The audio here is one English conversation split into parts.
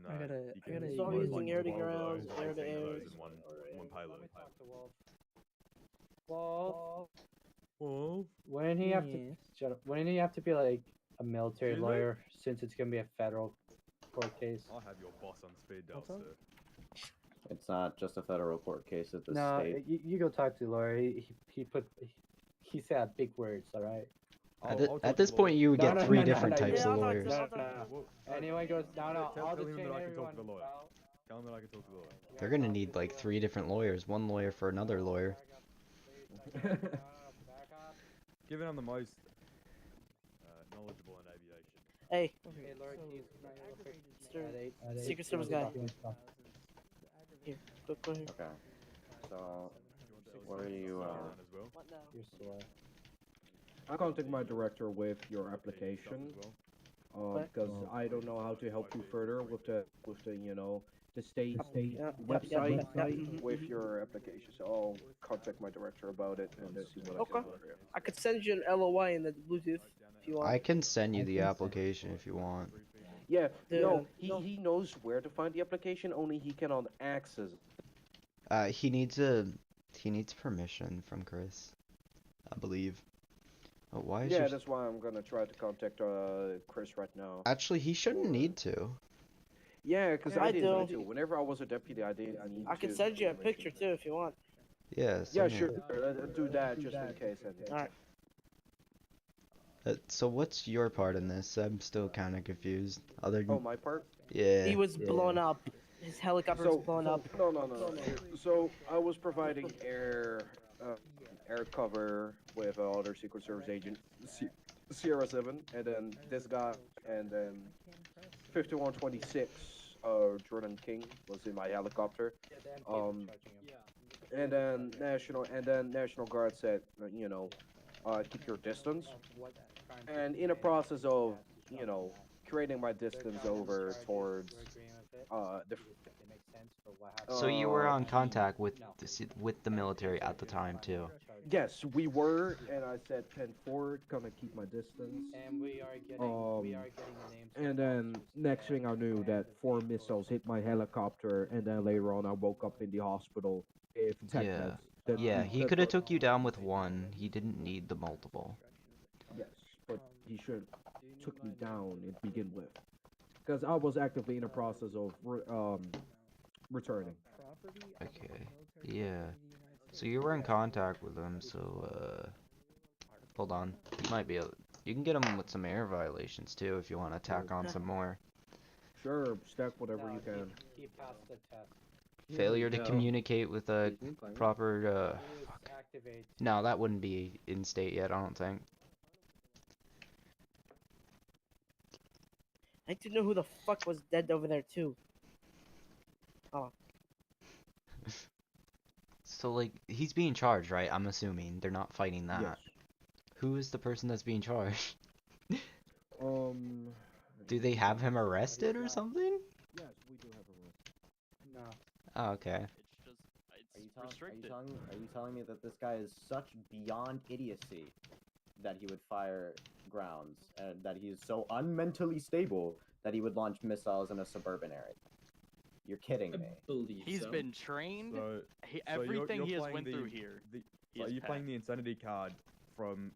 I gotta So I'm use using air to ground, air to air. and one payload. Wolf. Well, Wouldn't he have to Yes. shut up? Wouldn't he have to be like a military Excuse me? lawyer since it's gonna be a federal court case? I'll have your boss on speed dial, What's up? sir. It's not just a federal court case, it's a No, state. you go talk to the lawyer. He said big words. All right. At this point, you would No, get no, three no, no, different no, types yeah, of I'll talk to lawyers. him. No, no, no. Well, Anyone goes, no, tell I'll him just that train I can talk everyone. to the lawyer. Well, Tell him that I can talk to the lawyer. They're gonna need like 3 different lawyers. One lawyer for another lawyer. Given I'm the most knowledgeable in aviation. Hey, Hey, Laura, can you come out here real quick? Mr. At eight. Secret Service guy. Here, go here. Okay. So, what are you, As well? What now? You're slow. I contact my director with your application, What? because I don't know how to help you further with the the state Yep, website yep, mhm, with mhm. your application. So I'll contact my director about it and see what I Okay. can do for you. I could send you an LOI in the Bluetooth if you want. I can send you the application if you want. Yeah, no, The- he knows where to find the application. Only he cannot access it. He needs permission from Chris, I believe. Oh, why is Yeah, your... that's why I'm gonna try to contact Chris right now. Actually, he shouldn't need to. Yeah, because I I did do. too. Whenever I was a deputy, I need. I can to send you a make picture too if you want. Yeah. Yeah, send me sure. it. Do that just in case. Alright. So what's your part in this? I'm still kind of confused. Other Oh, than... my part. Yeah. He was blown up. His helicopter was blown up. No. So I was providing air cover with other Secret Service agent, Sierra 7, and then this guy, and then 5126, Jordan King was in my helicopter. And then National Guard said, keep your distance. And in the process of, creating my distance over towards the So you were on contact with the military at the time too. Yes, we were, and I said 10-4, gonna keep my distance. And we are getting the names. And then next thing I knew that 4 missiles hit my helicopter, and then later on I woke up in the hospital with tech Yeah. meds. That- Yeah, he that could have was- took you down with one. He didn't need the multiple. Yes, but he should took me down to begin with, because I was actively in the process of returning. Okay. Yeah. So you were in contact with him, so hold on. You can get him with some air violations too if you want to tack on some more. Sure, stack whatever you can. He passed the test. Failure to communicate with a proper Activate. No, that wouldn't be in state yet, I don't think. I didn't know who the fuck was dead over there too. So like he's being charged, right? I'm assuming they're not fighting that. Yes. Who is the person that's being charged? Um. Do they have him arrested or something? Yes, we do have a list. No. Oh, okay. Are you telling me that this guy is such beyond idiocy that he would fire grounds, and that he is so unmentally stable that he would launch missiles in a suburban area? You're kidding me. Believe He's so. been trained. So, Everything you're he has playing went the- through here. So are you playing the insanity card from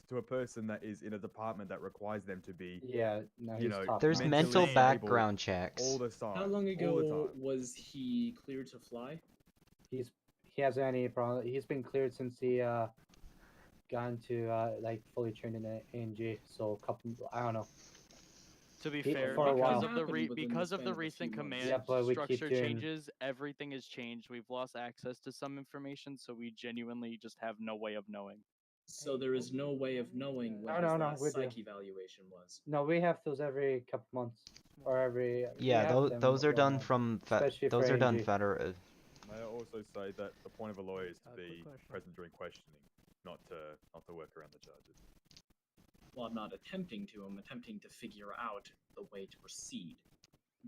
to a person that is in a department that requires them to be Yeah, no, You he's know, top There's notch. mental stable background checks. all the time? How long all the ago time. was he cleared to fly? He hasn't any problem. He's been cleared since he gone to like fully trained in the ANG. So a couple, I don't know. To be He- fair, for a while. because of the Happened within because the of span the of a recent few months. command Yeah, but we keep structure doing- changes, everything has changed. We've lost access to some information, so we genuinely just have no way of knowing. So there is no way of knowing when No, his no, last we do. psych evaluation was. No, we have those every couple months or every. we Yeah, have those them those are done going on. from Especially those for are done ANG. federal. May I also say that the point of a lawyer is to quick be question. present during questioning, not to work around the charges. Well, I'm not attempting to. I'm attempting to figure out the way to proceed.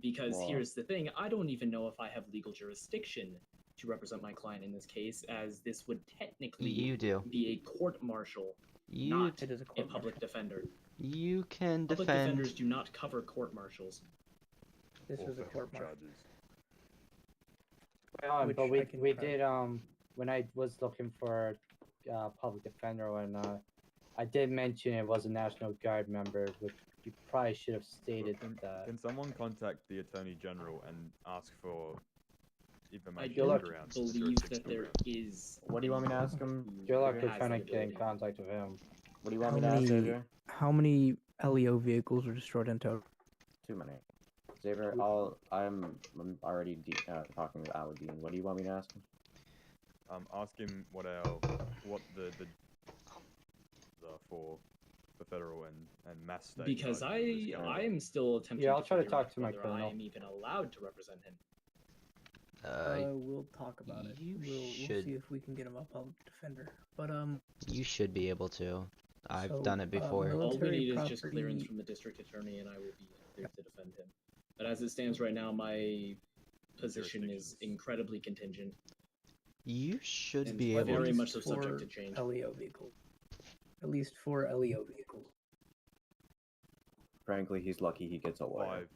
Because Wow. here's the thing, I don't even know if I have legal jurisdiction to represent my client in this case, as this would technically You do. be a court-martial, You not It is a a court public defender. you can Public defend. defenders do not cover court-martials. This or was a federal court martial. charges. Which But I we can we try. did when I was looking for public defender and I did mention it was a National Guard member, which you probably should have stated that. Can someone contact the Attorney General and ask for I information don't grounds, the believe that jurisdictional there grounds? is. What do you want me to ask him? Good luck who with has trying to the get in ability. contact with him. What do you want How me to ask, many Xavier? how many LEO vehicles were destroyed in total? Too many. Xavier, I'm already talking with Aladdin. What do you want me to ask him? Ask him what the for federal and mass state. Because charges in this I case. am still attempting Yeah, I'll try to figure talk out to my whether colonel. I am even allowed to represent him. We'll talk about it. you We'll should- see if we can get him a public defender. But You should be able to. I've So, done it before. All we Military need is just clearance property- from the district attorney, and I will be cleared to defend him. But as it stands right now, my position is Jurisdictions. incredibly contingent You should and be able very to. much so subject to for change. LEO vehicles. At least 4 LEO vehicles. Frankly, he's lucky he gets a lawyer.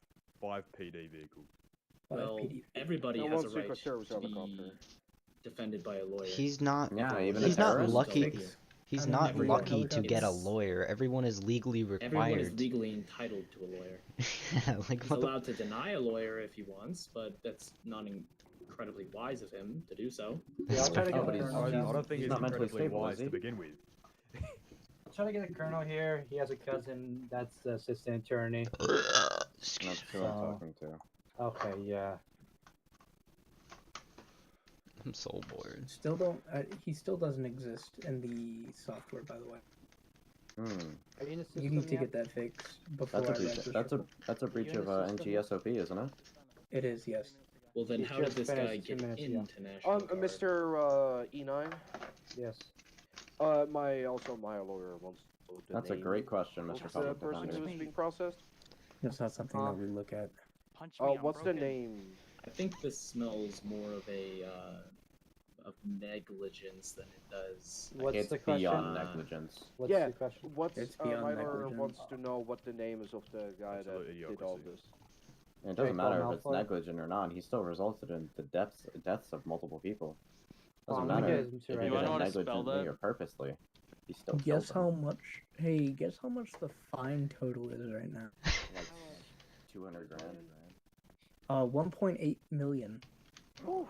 Five PD vehicles. 5 Well, PD. everybody And has a one right Secret Service to be helicopter. defended by a lawyer. He's not. Yeah, even He's a not terrorist? lucky. Six. He's I don't not know. lucky to get a It's- lawyer. Everyone is legally Everyone is required. legally entitled to a lawyer. Like He's what the allowed to deny a lawyer if he wants, but that's not incredibly wise of him to do so. Yeah, I'll try to Oh, get but the he's- colonel I here. don't think he's it's not mentally incredibly stable, wise is he? to begin with. I'll try to get the colonel here. He has a cousin that's the assistant attorney. That's who I'm So- talking to. Okay, yeah. I'm so bored. Still don't. He still doesn't exist in the software, by the way. Are you in the system You need to yet? get that fixed before That's a I breach. register. That's a breach in of the system? NGSOP, isn't it? It is, yes. Well, then He's how did just this finished guy 2 get minutes ago. into National Guard? Mr. E9. Yes. My lawyer wants to know the That's a name great question, of Mr. the Public person Defender. who's being processed. That's not something that we look at. Punch me. I'm What's the broken. name? I think this smells more of a of negligence than it does. What's It's the question? beyond negligence. What's Yeah. the question? What's It's my beyond lawyer negligence. wants to know what the name is of the guy Absolute that did all idiocracy. this. And it doesn't Jacob matter if it's Malfoy? negligent or not. He still resulted in the deaths of multiple people. Oh, Doesn't I'm gonna matter get him if to he write did You wanna it know how to spell negligently that? or purposely. He still Guess killed how them. much? Hey, guess how much the fine total is right now? Like 200 grand. 1.8 million. So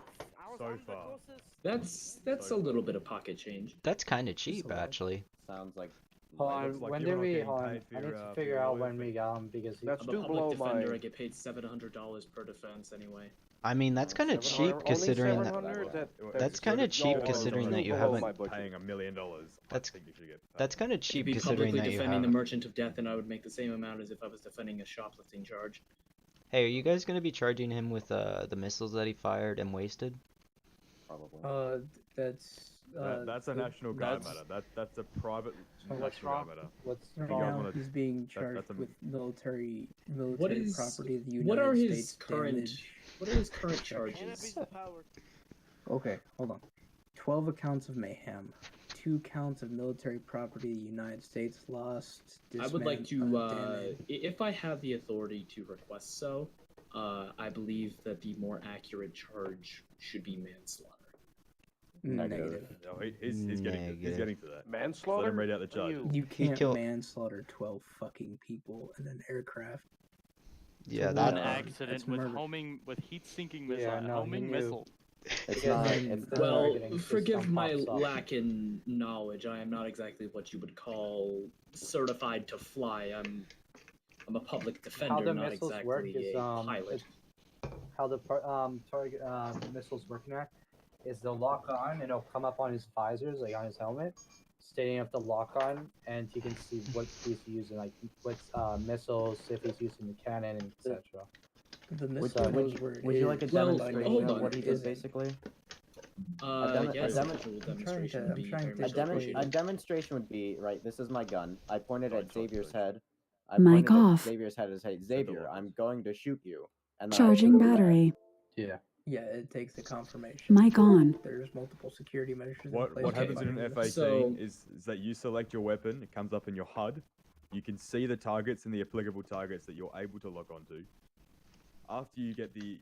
far. That's So a little bit of pocket change. That's kind of cheap, lot. actually. Sounds like. Hold It on, looks like when you're did not we? getting Hold on, paid for I need your, to for figure your out lawyer when fee. we got him because he. That's I'm a too public below defender. my. I get paid $700 per defense anyway. I mean, that's kind of cheap 700 considering only that. 700? That's Considering kinda that cheap you're considering that you below haven't- my budget. Paying $1 million. That's- I think you should get paid. That's kind of To cheap be considering publicly that you defending the have. merchant of death, and I would make the same amount as if I was defending a shoplifting charge. Hey, are you guys gonna be charging him with the missiles that he fired and wasted? Probably. That's. That's a the- National Guard that's- matter. That's a private So what's National Guard wrong? matter. What's Right you guys now, wanna- he's being that's charged a- with military What is property of the United what are his States current damage. what are his current charges? Okay, hold on. 12 accounts of mayhem, 2 counts of military property of the United States lost. I would like to, undamaged. if I have the authority to request so, I believe that the more accurate charge should be manslaughter. Negative. No, he's getting to that. Let Manslaughter? him read out the charges. You can't killed- manslaughter 12 fucking people in an aircraft. Yeah, An that. An No, accident that's with murder. homing with heat-sinking Yeah, missile. no, he homing knew. missile. It's Yeah, not. then- It's then- Well, targeting, just forgive some my pops up. lack in knowledge. I am not exactly what you would call certified to fly. I'm a public How defender, the not missiles exactly work is a pilot. how the target missiles working at is they'll lock on and it'll come up on his visors, like on his helmet, stating up the lock on, and he can see what he's using, like what missiles, if he's using the cannon, etc. The Would, missile would, knows where it would you like a is, Well, but demonstration hold of on. what he did isn't. basically? Yes, demo- a visual demonstration I'm would be trying very to much appreciated. A demonstration would be right. This is my gun. I pointed at Sorry, Xavier's sorry. head. I Mic pointed at off. Xavier's head and say, the Xavier, laws. I'm going to shoot you. And then I Charging shoot him back. battery. Yeah. Yeah, it takes the confirmation. Mic on. There's multiple security measures. in What place what to happens in an fight it. F-18 So- is that you select your weapon. It comes up in your HUD. You can see the targets and the applicable targets that you're able to lock onto. after you get the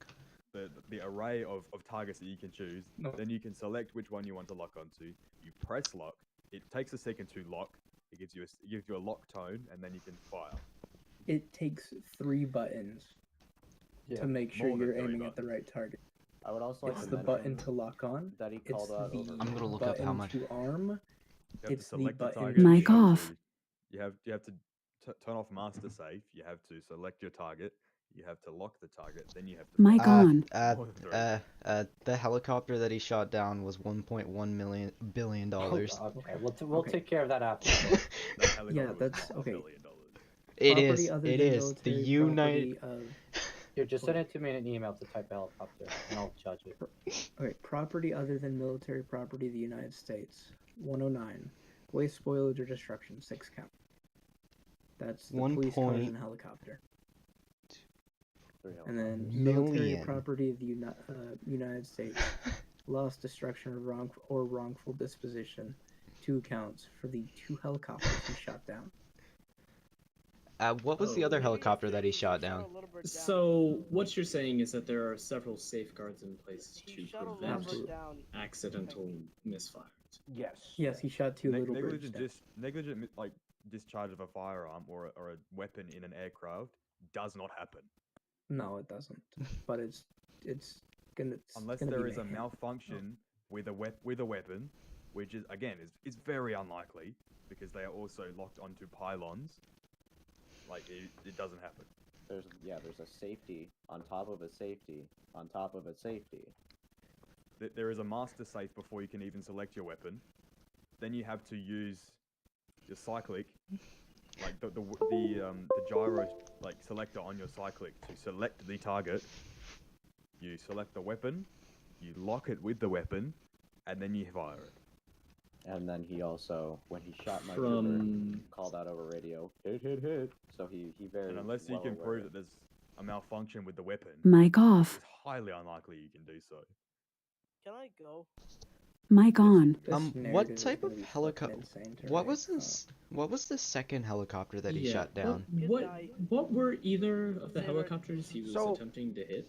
array of targets that you can choose, No. then you can select which one you want to lock onto. You press lock. It takes a second to lock. It gives you a lock tone, and then you can fire. It takes 3 buttons to make sure more than you're 3 aiming at the right target. I would also like It's to the button mention to lock on. that he It's called out the over. I'm gonna look up how button much- to arm. You have It's to the select the button target. to Mic you have off. to- You have to turn off master safe. You have to select your target. You have to lock the target. Then you have to. Mic fire. on. More than 3. The helicopter that he shot down was $1.1 billion. Okay, we'll Okay. take care of that after. That helicopter Yeah, was that's- $1 okay. billion. It Property is. other It than is. The military United. property of- Here, just send it to me in an email to type helicopter, and I'll judge it. Okay, property other than military property of the United States. 109. Waste, spoilage, or destruction. 6 count. That's the One police cars point- and helicopter. 3 And then helicopters. military Million. property of the United States. Loss, destruction, or wrongful disposition. 2 counts for the 2 helicopters he shot down. What was the other Oh. helicopter that he shot down? So what you're saying is that there are several safeguards in place to shot a little prevent Absolutely. down. accidental misfires. Yes. Yes, he shot 2 little birds negligent down. negligent like discharge of a firearm or a weapon in an aircraft does not happen No, it doesn't. But it's gonna. It's unless gonna there be is a mayhem. malfunction with a weapon, which is again is very unlikely because they are also locked onto pylons. Like it doesn't happen. There's a safety on top of a safety on top of a safety. There is a master safe before you can even select your weapon. Then you have to use your cyclic, like the gyro like selector on your cyclic to select the target. You select the weapon, you lock it with the weapon, and then you fire it. And then he also, when he shot my From- trooper, called out over radio, hit. So he very And unless you well can aware. prove that there's a malfunction with the weapon, Mic off. it's highly unlikely you can do so. Can I go? Mic on. This What narrative is type gonna of be fucking helicopter? insane to What write. was this? What was the second helicopter that he Yeah, shot down? What were either of the They were- helicopters he was So- attempting to hit?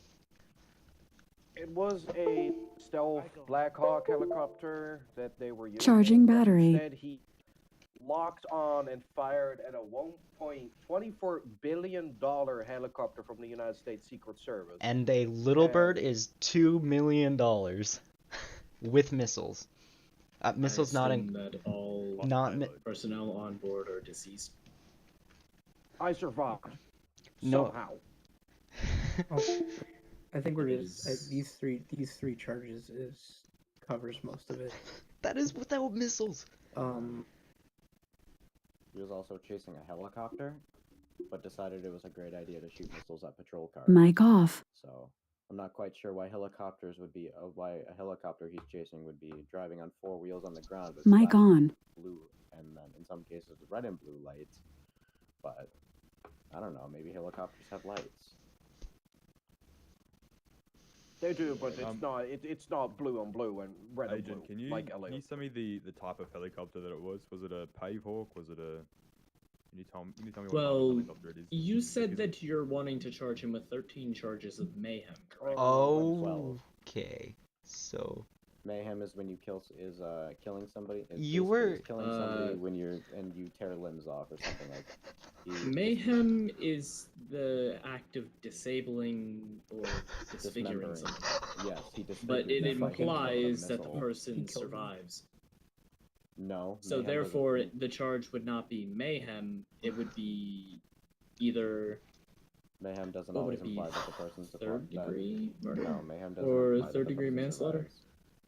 It was a stealth Black Hawk helicopter that they were using. Charging but battery. Instead, he locked on and fired at a $1.24 billion helicopter from the United States Secret Service. And a Little Bird And- is $2 million with missiles. Missiles I not assume in. that all Not mi- personnel on board are deceased. I survived. No. Somehow. Oh, I think we're It just is- these three charges covers most of it. That is without missiles. He was also chasing a helicopter, but decided it was a great idea to shoot missiles at patrol cars. Mic off. So I'm not quite sure why helicopters would be why a helicopter he's chasing would be driving on 4 wheels on the ground with Mic flashing on. blue and then in some cases red and blue lights. But I don't know, maybe helicopters have lights. They do, but it's Um, not. It's not blue on blue and red on Agent, blue. can you like can Elliot. you send me the type of helicopter that it was? Was it a Pavehawk? Was it a? Can you tell me what type of Well, helicopter it is? You said Because- that you're wanting to charge him with 13 charges of mayhem, correct? Oh, okay. So Mayhem is when you killing somebody. It's You basically were- it's killing somebody Uh, when you tear limbs off or something like that. Mayhem is the act of disabling or disfiguring Dismembering. someone. Yes, he disfigured But it them by hitting them with a implies that the missile. person killed him. survives. No. So Mayhem therefore, doesn't- the charge would not be mayhem. It would be either Mayhem doesn't what would always it be, imply that the person's third that- degree murder. No, mayhem doesn't Or imply that the third-degree person manslaughter? survives.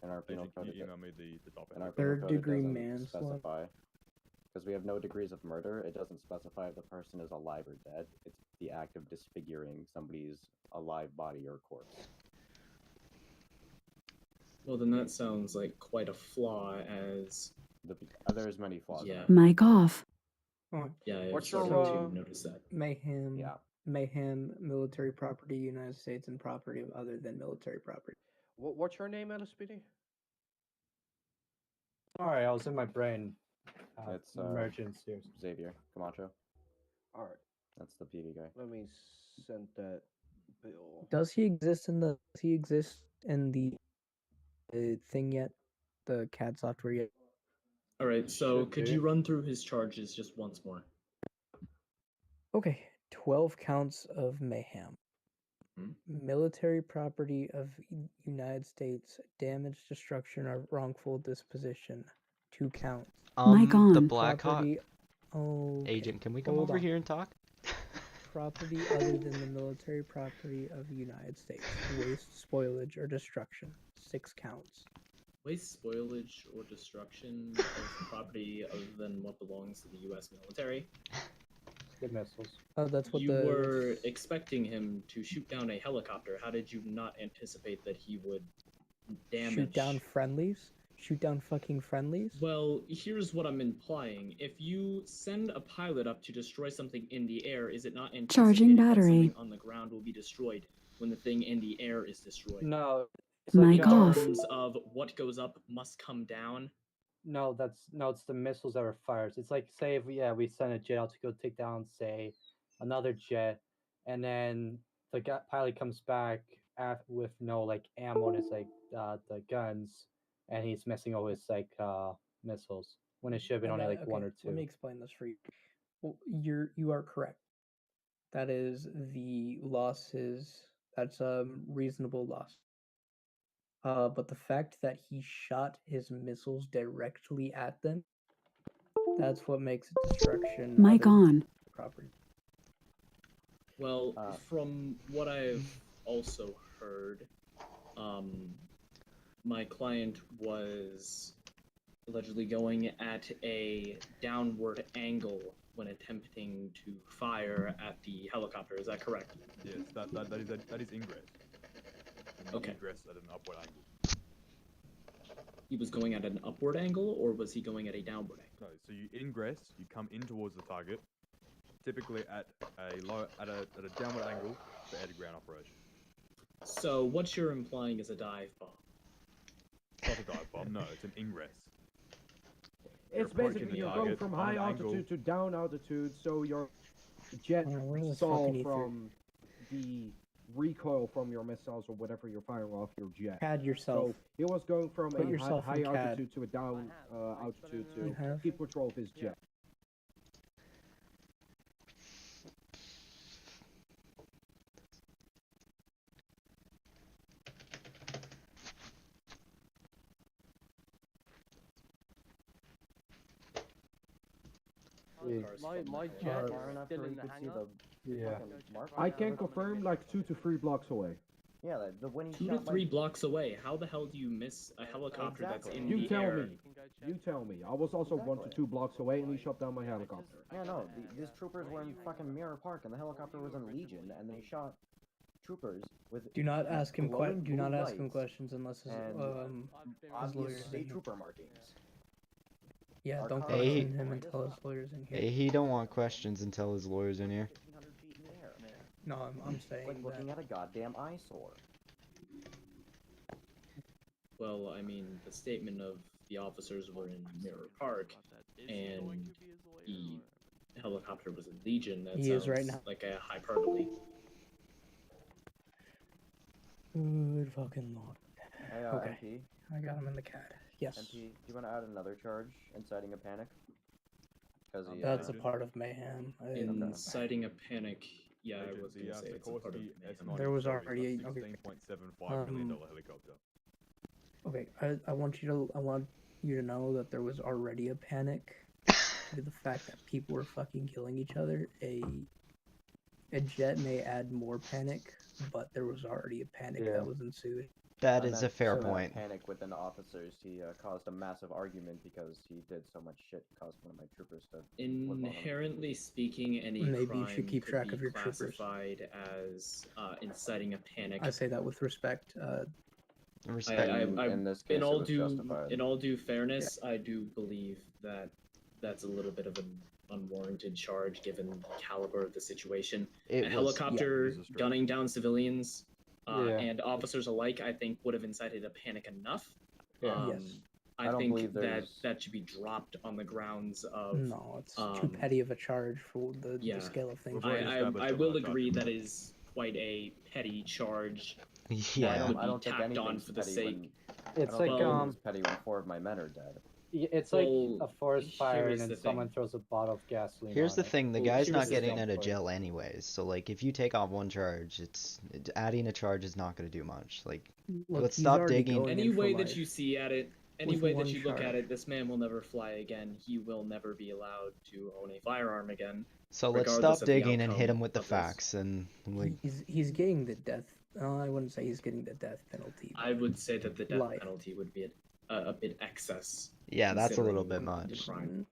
In our penal Agent, can code, you it email me the top in our helicopter? penal code, it Third-degree doesn't manslaughter? specify. Because we have no degrees of murder, it doesn't specify if the person is alive or dead. It's the act of disfiguring somebody's alive body or corpse. Well, then that sounds like quite a flaw. As There's many flaws. in Yeah. it. Mic off. yeah, I've What's your, started to notice that. Mayhem. Yeah. Mayhem, military property, United States, and property of other than military property. What's your name, LSPD? Sorry, I was in my brain. It's, emergency. Xavier Camacho. All right. That's the PD guy. Let me send that bill. Does he exist in the thing yet? The CAD software yet? All right, so Should could be. you run through his charges just once more? Okay, 12 counts of mayhem. Military property of United States, damage, destruction, or wrongful disposition. 2 counts. The Black Hawk agent, can we come hold over on. here and talk? Property other than the military property of the United States. Waste, spoilage, or destruction. 6 counts. Waste, spoilage, or destruction of property other than what belongs to the U.S. military. Good missiles. Oh, that's what You were expecting him to shoot down a helicopter. How did you not anticipate that he would damage? Shoot down friendlies? Shoot down fucking friendlies? Well, here's what I'm implying. If you send a pilot up to destroy something in the air, is it not Charging anticipated that battery. something on the ground will be destroyed when the thing in the air is destroyed? No. Mic In off. terms of what goes up must come down. No, it's the missiles that are fired. It's like, say, if we send a jet out to go take down, say, another jet, and then the pilot comes back with no like ammo in his like the guns, and he's missing all his like missiles when it should have been only like 1 or 2. Let me explain this for you. Well, you are correct. That is the losses. That's a reasonable loss. But the fact that he shot his missiles directly at them, that's what makes it destruction. Mic other on. Property. Well, from what I've also heard, my client was allegedly going at a downward angle when attempting to fire at the helicopter. Is that correct? Yes, that is ingress. Okay. Ingress at an upward angle. He was going at an upward angle, or was he going at a downward angle? No, so you ingress, you come in towards the target, typically at a downward angle for air-to-ground operation. So what you're implying is a dive bomb. It's not a dive bomb, no, it's an ingress. It's approaching basically the you're target going from on high an altitude angle. to down altitude, so your jet Where the stall fucking ether? from the recoil from your missiles or whatever you're firing off your jet. CAD yourself. So he was going from Put a yourself high in CAD. altitude to a down altitude You to have? keep control of his jet. My jet jet is Far enough still where in you the could see hangar. the fucking mark on I it? can confirm like 2 to 3 blocks away. Yeah, the when he 2 to shot 3 like, blocks away. How the hell do you miss a helicopter that's in You the tell air? me. You tell me. I was also 1 to 2 blocks away and he shot down my helicopter. Yeah, no, these troopers were in fucking Mirror Park and the helicopter was in Legion and they shot troopers with Do not ask him glowing do not blue ask him lights questions unless his and obvious lawyer's in state here. trooper markings. Yeah, Our don't car question Hey. him until his lawyer's in here. Hey, he don't want questions until his lawyer's in here. 1,500 feet in the air. No, I'm saying Like looking that. at a goddamn eyesore. Well, I mean, the statement of the officers were in Mirror Park, and the helicopter was in Legion. That He is sounds right now. like a hyperbole. Good fucking lord. Hey, Okay. MP, I got him in the CAD. Yes. MP, do you want to add another charge, inciting a panic? Because That's a part of mayhem. Inciting a panic. Yeah, I was Agent, gonna say it's a part of Sikorsky mayhem. S-94 There was is already a a- okay. $16.75 million helicopter. Okay, I want you to know that there was already a panic due to the fact that people were fucking killing each other. A jet may add more panic, but there was already a panic Yeah. that was ensued. That I is a meant fair so point. Panic within the officers. He caused a massive argument because he did so much shit. Caused one of my troopers to. flip on him. Inherently speaking, any Maybe crime you should keep could track be of your troopers. classified as inciting a panic. I say that with respect. Respect. In this case, in all it was due justified. in all due fairness, I do believe that that's a little bit of an unwarranted charge given the caliber of the situation. It A was- helicopter This is true. gunning down civilians Yeah. and officers alike, I think, would have incited a panic enough. Yeah. Yes. I I don't think believe that there's- that should be dropped on the grounds of. No, it's too um, petty of a charge for the yeah. scale of things. We've already I established that will we're not agree charging that him. is quite a petty charge. Yeah. would I be don't think tacked on anything's for the petty sake. It's I like don't think anything's petty when 4 of my men are dead. it's like Well, a forest fire here's and the then someone thing. throws a bottle of gasoline. Here's on the it. thing, the Well, guy's here's not the getting thing out of for it. jail anyways, so like if you take off one charge, it's adding a charge is not gonna do much. Like Look, let's he's stop already digging. going Any in for way that life. you see at it, any with way one that you look at charge. it, this man will never fly again. He will never be allowed to own a firearm again. So let's regardless stop of the digging and hit outcome him with the of this. facts and like He's getting the death. I wouldn't say he's getting the death penalty. I would say that the death Life. penalty would be a bit excess. yeah, that's a little considering bit the much. crime.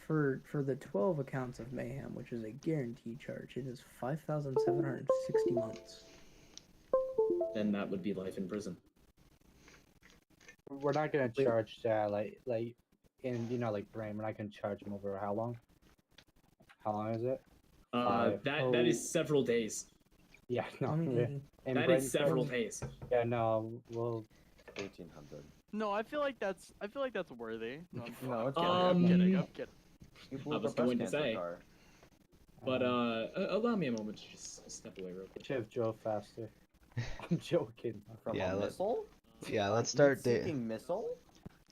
For the 12 accounts of mayhem, which is a guaranteed charge, it is 5,760 months. Then that would be life in prison. We're not gonna charge like in like Brain. We're not gonna charge him over how long? How long is it? That is several days. Yeah, no. I mean, in That Brain is several terms- days. Yeah, no. Well, 1800. No, I feel like that's worthy. No, No, it's I'm kidding. I'm kidding. You I blew up was a breast going to cancer say. car. But allow me a moment to just step away real quick. should have drove faster. I'm joking. From Yeah, a missile? Yeah, let's A start heat-seeking missile?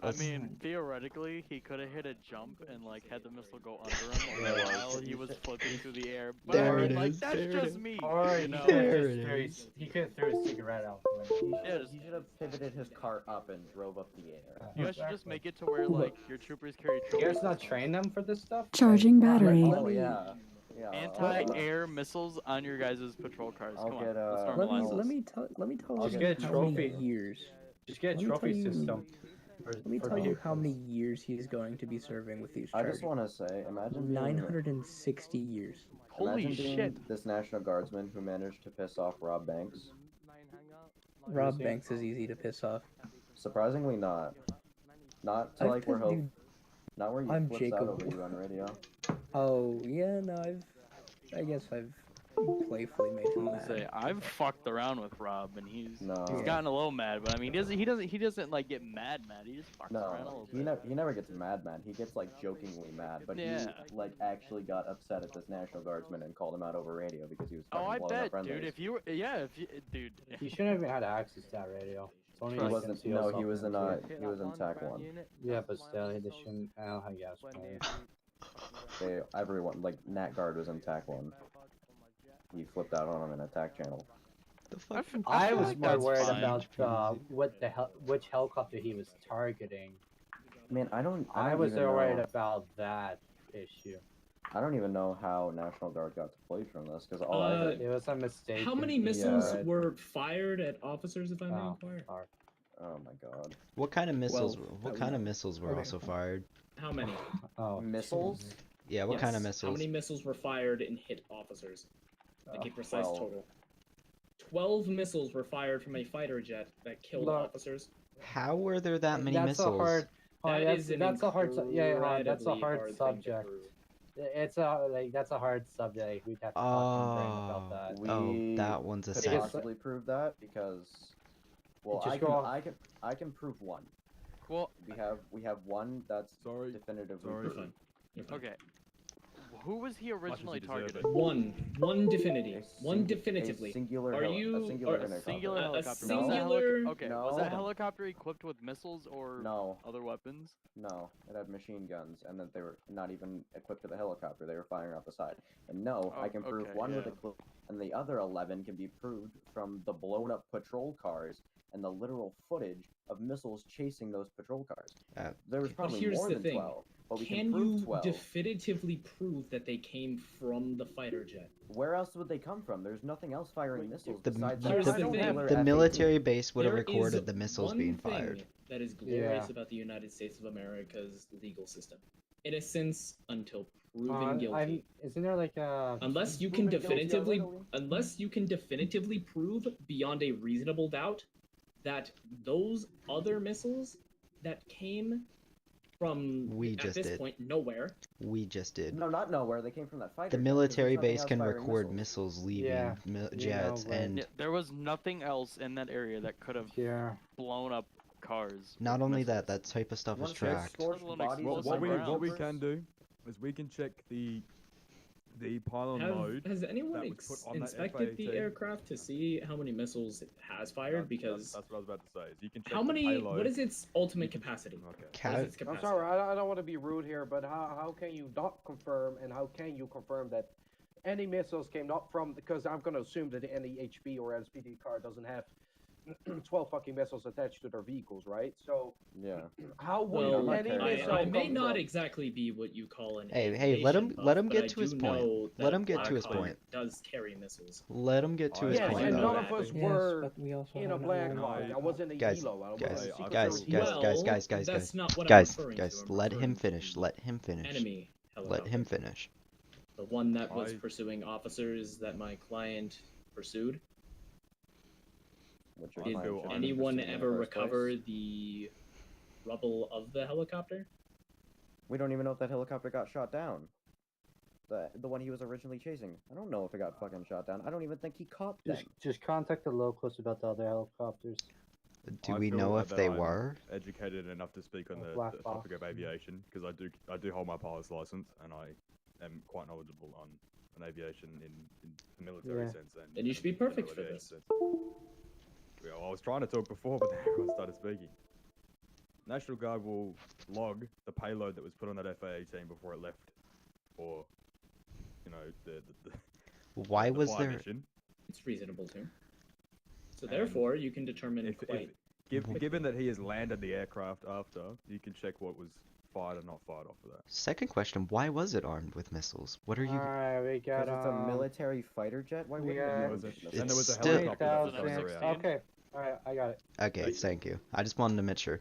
I mean, theoretically, he could have hit a jump and like had the missile go under him while he was floating through the air. But There I mean, it like is, that's there it just is. me. Or you he know? could There it is. he could have threw a cigarette out the window. Yeah, He should have pivoted his car up and drove up the air. You guys should just make it to where like your troopers carry You trophies. guys not train them for this stuff? Charging battery. Oh, yeah. Yeah. Anti-air missiles on your guys' patrol cars. I'll Come get, on, let's uh, normalize let this. me tell I'll you get how a many trophy. years. Just get a Let me trophy tell you- system. Let me for tell you how vehicles. many years he's going to be serving with these I charges. just want to say, imagine being, 960 years. Holy imagine being shit! this National Guardsman who managed to piss off Rob Banks. Rob Banks is easy to piss off. Surprisingly not. Not to I've like where been- he'll, dude, not where he I'm flips Jacob. out over you on radio. Oh yeah, no, I guess I've playfully made him I'll say mad. I've fucked around with Rob and he's No. gotten a little mad, but I mean he doesn't like get mad. He just fucks around a No, little he, bit. he never gets mad. He gets like jokingly mad, but Yeah. he like actually got upset at this National Guardsman and called him out over radio because he was Oh, fucking I blowing up bet, friendlies. dude. If you were, if you, dude. He shouldn't have even had access to that radio. It's only He like wasn't. NCO No, he was in software. he was in TAC 1. Yeah, but still, they shouldn't. I guess. maybe. Everyone like Nat Guard was in TAC 1. He flipped out on him in a TAC channel. The fuck? I feel was like more that's worried fine. about which helicopter he was targeting. Man, I don't was even worried know. about that issue. I don't even know how National Guard got to play from this because all I did. It was a mistake. How many in the, missiles were fired at officers, if I may Oh, inquire? sorry. Oh my god. What kind of missiles? Well, what that kind was- of missiles were okay. also fired? How many? Oh, Missiles? Yeah, what kind of Yes, How missiles? many missiles were fired and hit officers? Like a precise 12. total. 12 missiles were fired from a fighter jet that killed Look. officers. How were there that many that's missiles? a hard. That that's is an that's a hard. That's a incredibly hard hard thing to subject. prove. It's that's a hard subject. We'd have to talk to Brain about that. We that one's a could sad. possibly prove that because, well, Just I go can, off. I can prove one. Well, We have one that's Sorry. definitively Sorry. You're proven. fine. You're fine. okay. Who was he originally deserve it. targeting? One definitive. A one sing- definitively. A singular, Are you- a singular are- A intercom. singular A helicopter. Was that singular- okay. No. Was that Hold on. helicopter equipped with missiles or No, other weapons? no, it had machine guns, and that they were not even equipped with a helicopter. They were firing off the side. And no, I Oh, can prove okay, one with yeah. a clip, and the other 11 can be proved from the blown up patrol cars and the literal footage of missiles chasing those patrol cars. There was probably here's more the than thing. 12, but we Can can prove you 12. definitively prove that they came from the fighter jet? Where else would they come from? There's nothing else firing missiles The- besides the- that Here's the thing. singular The F-18. military base would have There is recorded the missiles one being thing fired. that is glorious Yeah. about the United States of America's legal system. Innocence until proven guilty. Isn't there like a? Unless you can Proven guilty definitively already. unless you can definitively prove beyond a reasonable doubt that those other missiles that came from We at just this did. point nowhere. We just did. No, not nowhere. They came from that fighter. The jet, 'cause military there's nothing base else can firing record missiles. missiles leaving Yeah, jets, right. and Yeah, there was nothing else in that area that could have Yeah. blown up cars. not with only that, missiles. that type of stuff is Once there's tracked. scorched Little bodies explosive of What we rounds. can do is we can check the The pylon load. Has anyone that was put on that inspected the FA-18. aircraft to see how many missiles it has fired? Because that's what I was about to say. Is you can check how the many? payload. What is its ultimate capacity? Okay. What is its I'm capacity? sorry, I don't want to be rude here, but how can you not confirm, and how can you confirm that any missiles came not from, because I'm going to assume that any HP or SPD car doesn't have 12 fucking missiles attached to their vehicles, right? So, Yeah. how would Well, any missile I may come not from? exactly be what you call an Hey, let him aviation buff, get but to I his do point. know Let that him get to his Blackhawk point. does carry missiles. Let him get to his Yes, point, and though. none of us Yes, were but we also in a have black another hawk. one. I was in a Guys, Hilo. I was guys, in a Secret guys, Service guys, Hilo. guys, That's not what guys, I'm referring guys, to. I'm let him referring finish. to Let him finish. Enemy Let helicopter. him finish. The one that was I- pursuing officers that my client pursued. Which your Did client shouldn't have anyone pursued in the ever first place. recover the rubble of the helicopter? We don't even know if that helicopter got shot down. The one he was originally chasing. I don't know if it got fucking shot down. I don't even think he caught them. Just contact the locals about the other helicopters. Do I we feel know like if that they I'm were? educated enough to speak on Black the box. topic of aviation because I do hold my pilot's license and I am quite knowledgeable on aviation in the military Yeah. sense and Then you should be and perfect for aviation this. sense. Well, I was trying to talk before, but then everyone started speaking. National Guard will log the payload that was put on that FA-18 before it left for, you know, the Why the was flight there? It's reasonable too. So And therefore, you can determine quite. Given that he has landed the aircraft after, you can check what was fired and not fired off of that. Second question: why was it armed with missiles? What are you? Alright, we got Because it's a military fighter jet. Why we wouldn't got- it Was be it- missiles? and there was a It's still- helicopter that was going 2000. around. Okay, alright, I got it. Okay, thank you. I just wanted to make sure.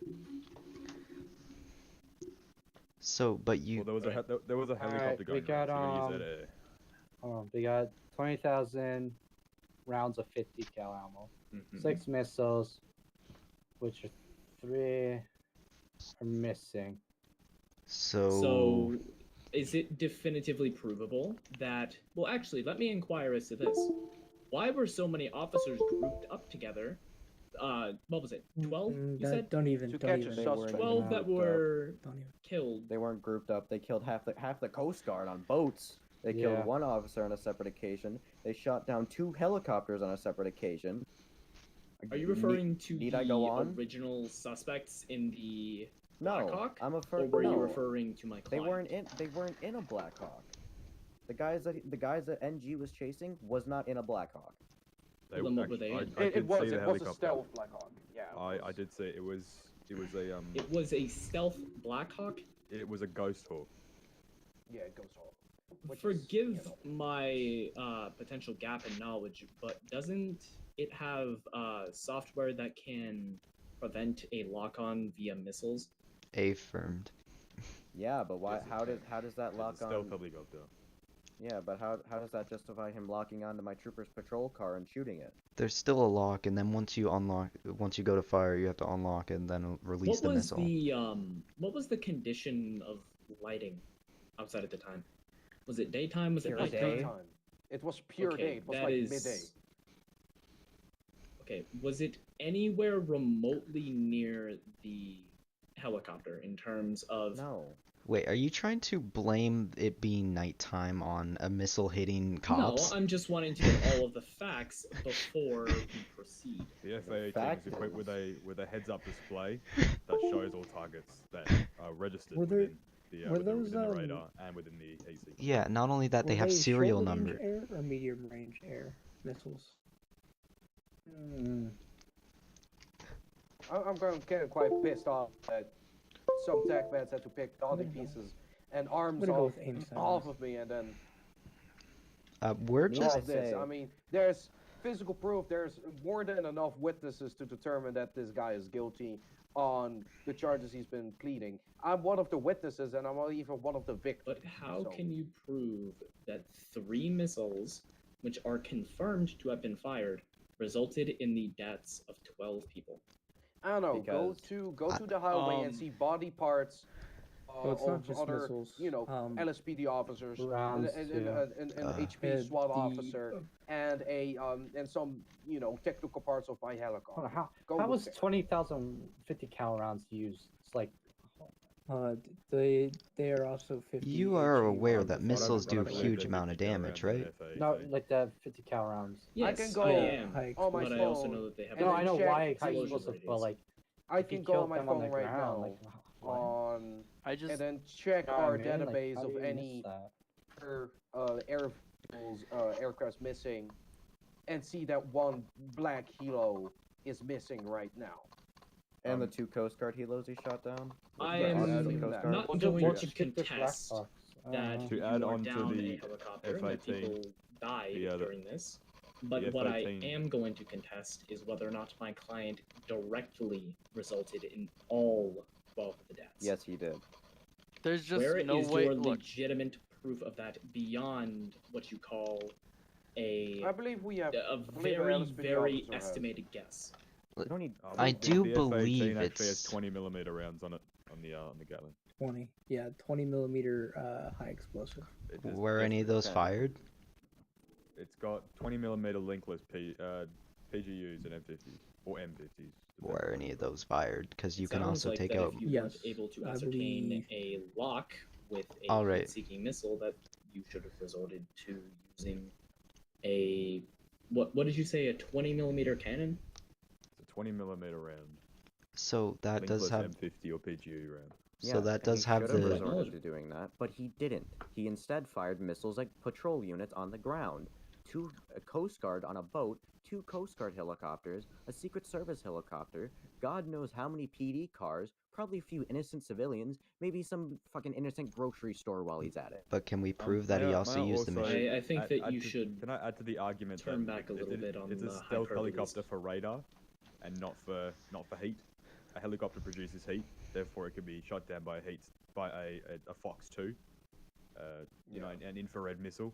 So, but you. Well, there was a helicopter Alright, we going got, around, so we used that air. We got 20,000 rounds of 50 cal ammo, 6 missiles, which are 3 are missing. So, is it definitively provable that? Well, actually, let me inquire as to this. Why were so many officers grouped up together? What was it? 12? You said Don't even. To don't catch a even. They weren't suspect. 12 that grouped up. were Don't even. killed. They weren't grouped up. They killed half the Coast Guard on boats. They Yeah. killed one officer on a separate occasion. They shot down 2 helicopters on a separate occasion. Are you referring to need the I go on? original suspects in the No, Blackhawk? I'm a Or were you no. referring to my They client? weren't in a Blackhawk. The guys that NG was chasing was not in a Blackhawk. Well, then what were they in? I It did see was the a helicopter. stealth Black Hawk. Yeah. I did see it was a It was a stealth Blackhawk. it was a Ghost Hawk. Yeah, it goes all. Which is, Forgive you know, my potential gap in knowledge, but doesn't it have software that can prevent a lock-on via missiles? Affirmed. Yeah, but why? Yes, it How does that It's lock a stealth on? helicopter. Yeah, but how does that justify him locking onto my trooper's patrol car and shooting it? There's still a lock, and then once you go to fire, you have to unlock it and then release the missile. What was the condition of lighting outside at the time? Was it daytime? Was it Pure nighttime? day. daytime. It was pure Okay, day. It was that like is- midday. Okay, was it anywhere remotely near the helicopter in terms of? No. Wait, are you trying to blame it being nighttime on a missile hitting cops? No, I'm just wanting to get all of the facts before we proceed. The FA-18 fact is equipped is- with a heads-up display that shows all targets that are registered Were there- within the were those, within the radar and within the AC. Yeah, not only that, they Were have serial short-range number. air or medium range air missiles? I'm getting quite pissed off that some tech vets had to pick body pieces and arms gonna go off, with aim off silence. of me, and then We're Yeah, just all this. say- I mean, there's physical proof. There's more than enough witnesses to determine that this guy is guilty on the charges he's been pleading. I'm one of the witnesses, and I'm not even one of the victims. But how so- can you prove that 3 missiles, which are confirmed to have been fired, resulted in the deaths of 12 people? I don't know. Because- Go to the highway and see body parts Well, it's not of just other, missiles. you know, LSPD officers, and Rounds, an Uh, HP SWAT the- officer, and and some technical parts of my helicopter. Hold on, Go how look was there. 20,000 50 cal rounds used? It's like They are also 50. You are HE aware rounds that of missiles do a automatic huge weapon. amount of damage, right? No, like the 50 cal rounds. Yes, can go I am. high on my But phone. I also know that they have. and No, then I know check why high the- explosive, but like, I if you can go on killed my them on the phone right ground, now like, what? on I just and then check You know what our I mean? Like, database how do of you miss any that? air vehicles, aircrafts missing, and see that one black helo is missing right now. And the 2 Coast Guard helos he shot down? I Yes, am add that. not We'll going do to it. contest that To you add are on to down the a helicopter and that F-18, people died the other- during this. But what I F-18. am going to contest is whether or not my client directly resulted in all 12 of the deaths. Yes, he did. there's just Where no is way. your Look, legitimate proof of that beyond what you call I believe we have a I believe very, Alice Video very Officer has. estimated guess? You don't need. I do the F-18 believe actually has it's 20mm rounds on it on the Gatling. 20. Yeah, 20 millimeter high explosive. were any of those fired? It's got 20mm linkless PGUs and M50s or M50s. Were any of those fired? Because you can Sounds also like take that out. if you weren't able to I ascertain believe- a lock with a All right. heat-seeking missile, that you should have resorted to using a what did you say, a 20mm cannon? It's a 20mm round. So that does Linkless have. M50 or PGU round. So that and does he have should have the. resorted to doing that, but he didn't. He instead fired missiles like patrol units on the ground, 2 Coast Guard on a boat, 2 Coast Guard helicopters, a Secret Service helicopter, God knows how many PD cars, probably a few innocent civilians, maybe some fucking innocent grocery store while he's at it. But can we prove that may he I- also may I used the mission? I think that you should Can I add to the argument turn that back a little bit on it's the a stealth hyperbole. helicopter for radar, and not for heat. A helicopter produces heat, therefore it can be shot down by a Fox 2, you know, an infrared missile.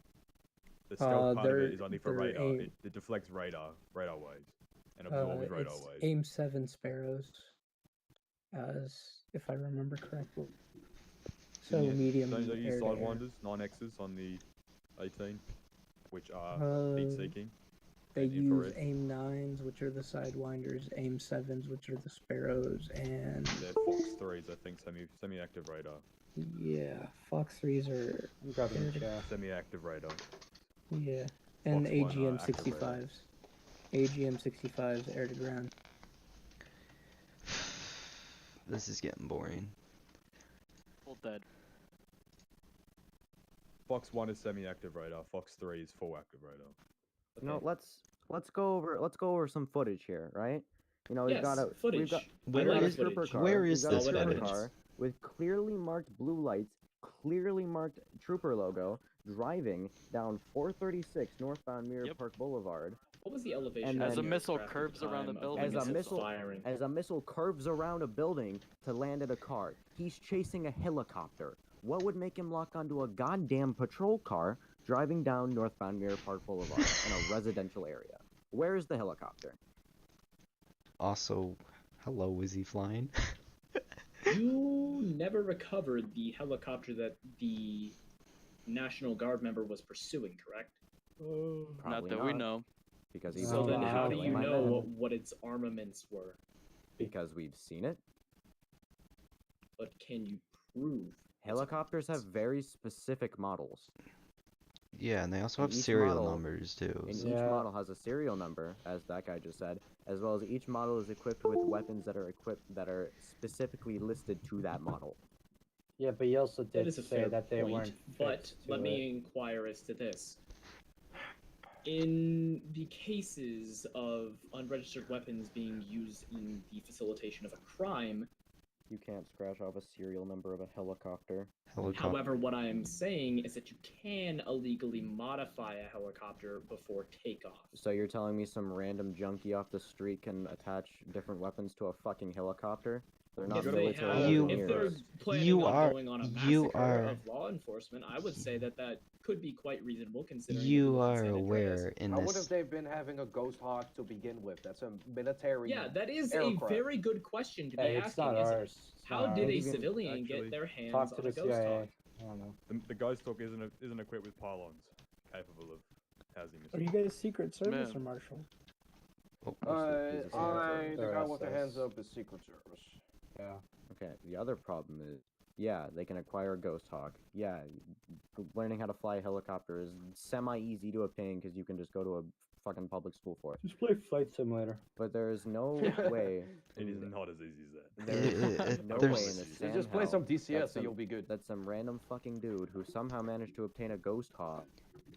The stealth part of it is only for they're radar. aim- It deflects radar waves and absorbs radar It's waves. AIM-7 Sparrows, as if I remember correctly. So Yeah, medium Don't they use air-to-air. Sidewinders, 9Xs on the 18, which are heat-seeking? They and use infrared. AIM-9s, which are the Sidewinders, AIM-7s, which are the Sparrows, and They're Fox 3s, I think, semi-active radar. yeah, Fox 3s are I'm grabbing air the to- chair. Semi-active radar. yeah, and Fox 1 are active radar. AGM-65s. AGM-65s air to ground. This is getting boring. full dead. Fox 1 is semi-active radar. Fox 3 is full active radar. No, let's go over some footage here, right? You know, we've Yes, got a footage. we've got, Where we've got is- a trooper car. where we've is got a this trooper footage? car with clearly marked blue lights, clearly marked trooper logo, driving down 436 northbound Mirror Yep. Park Boulevard. What was the elevation? And of As the a missile aircraft at curves around the time of building, As a missile missile, firing? as a missile curves around a building to land at a car, he's chasing a helicopter. What would make him lock onto a goddamn patrol car driving down northbound Mirror Park Boulevard in a residential area? Where is the helicopter? Also, hello, is he flying? You never recovered the helicopter that the National Guard member was pursuing, correct? Not Probably that we know. Because he So was then, busy how do killing you my know men. what its armaments were? Because we've seen it. But can you prove? its Helicopters have armaments? very specific models. Yeah, and they also And have each serial model- numbers too. And so- each model has a serial number, as that guy just said, as well as each model is equipped with weapons that are specifically listed to that model. Yeah, but he also That did is a say fair that they point, weren't. but fixed to let it. me inquire as to this. In the cases of unregistered weapons being used in the facilitation of a crime, You can't scratch off a serial number of a helicopter. Helicopter. however, what I am saying is that you can illegally modify a helicopter before takeoff. So you're telling me some random junkie off the street can attach different weapons to a fucking helicopter? They're not If they military have, You- if they're engineers. planning you on are- going on a you massacre are- of law enforcement, I would say that that could be quite reasonable considering. that You we live in are San Andreas. aware in How would have this. they been having a Ghost Hawk to begin with? That's a military. Yeah, that is aircraft. a very good question to be Hey, it's asking. not is ours. It's how not did a ours. Even- civilian actually, get their hands Talk to on the a ghost CIA. hawk? I don't know. The Ghost Hawk isn't equipped with pylons capable of housing Are missiles. you guys Secret Service Man. or Marshall? He's a Secret The Service. guy with the SS. hands up is Secret Service. Yeah. Okay, the other problem is Yeah, they can acquire a Ghost Hawk. Yeah, learning how to fly a helicopter is semi-easy to obtain because you can just go to a fucking public school for it. Just play Flight Simulator. But there is no way. It is not as easy as that. There is no way there's- in the Just sand play hell some DCS that and some- you'll be good. that some random fucking dude who somehow managed to obtain a Ghost Hawk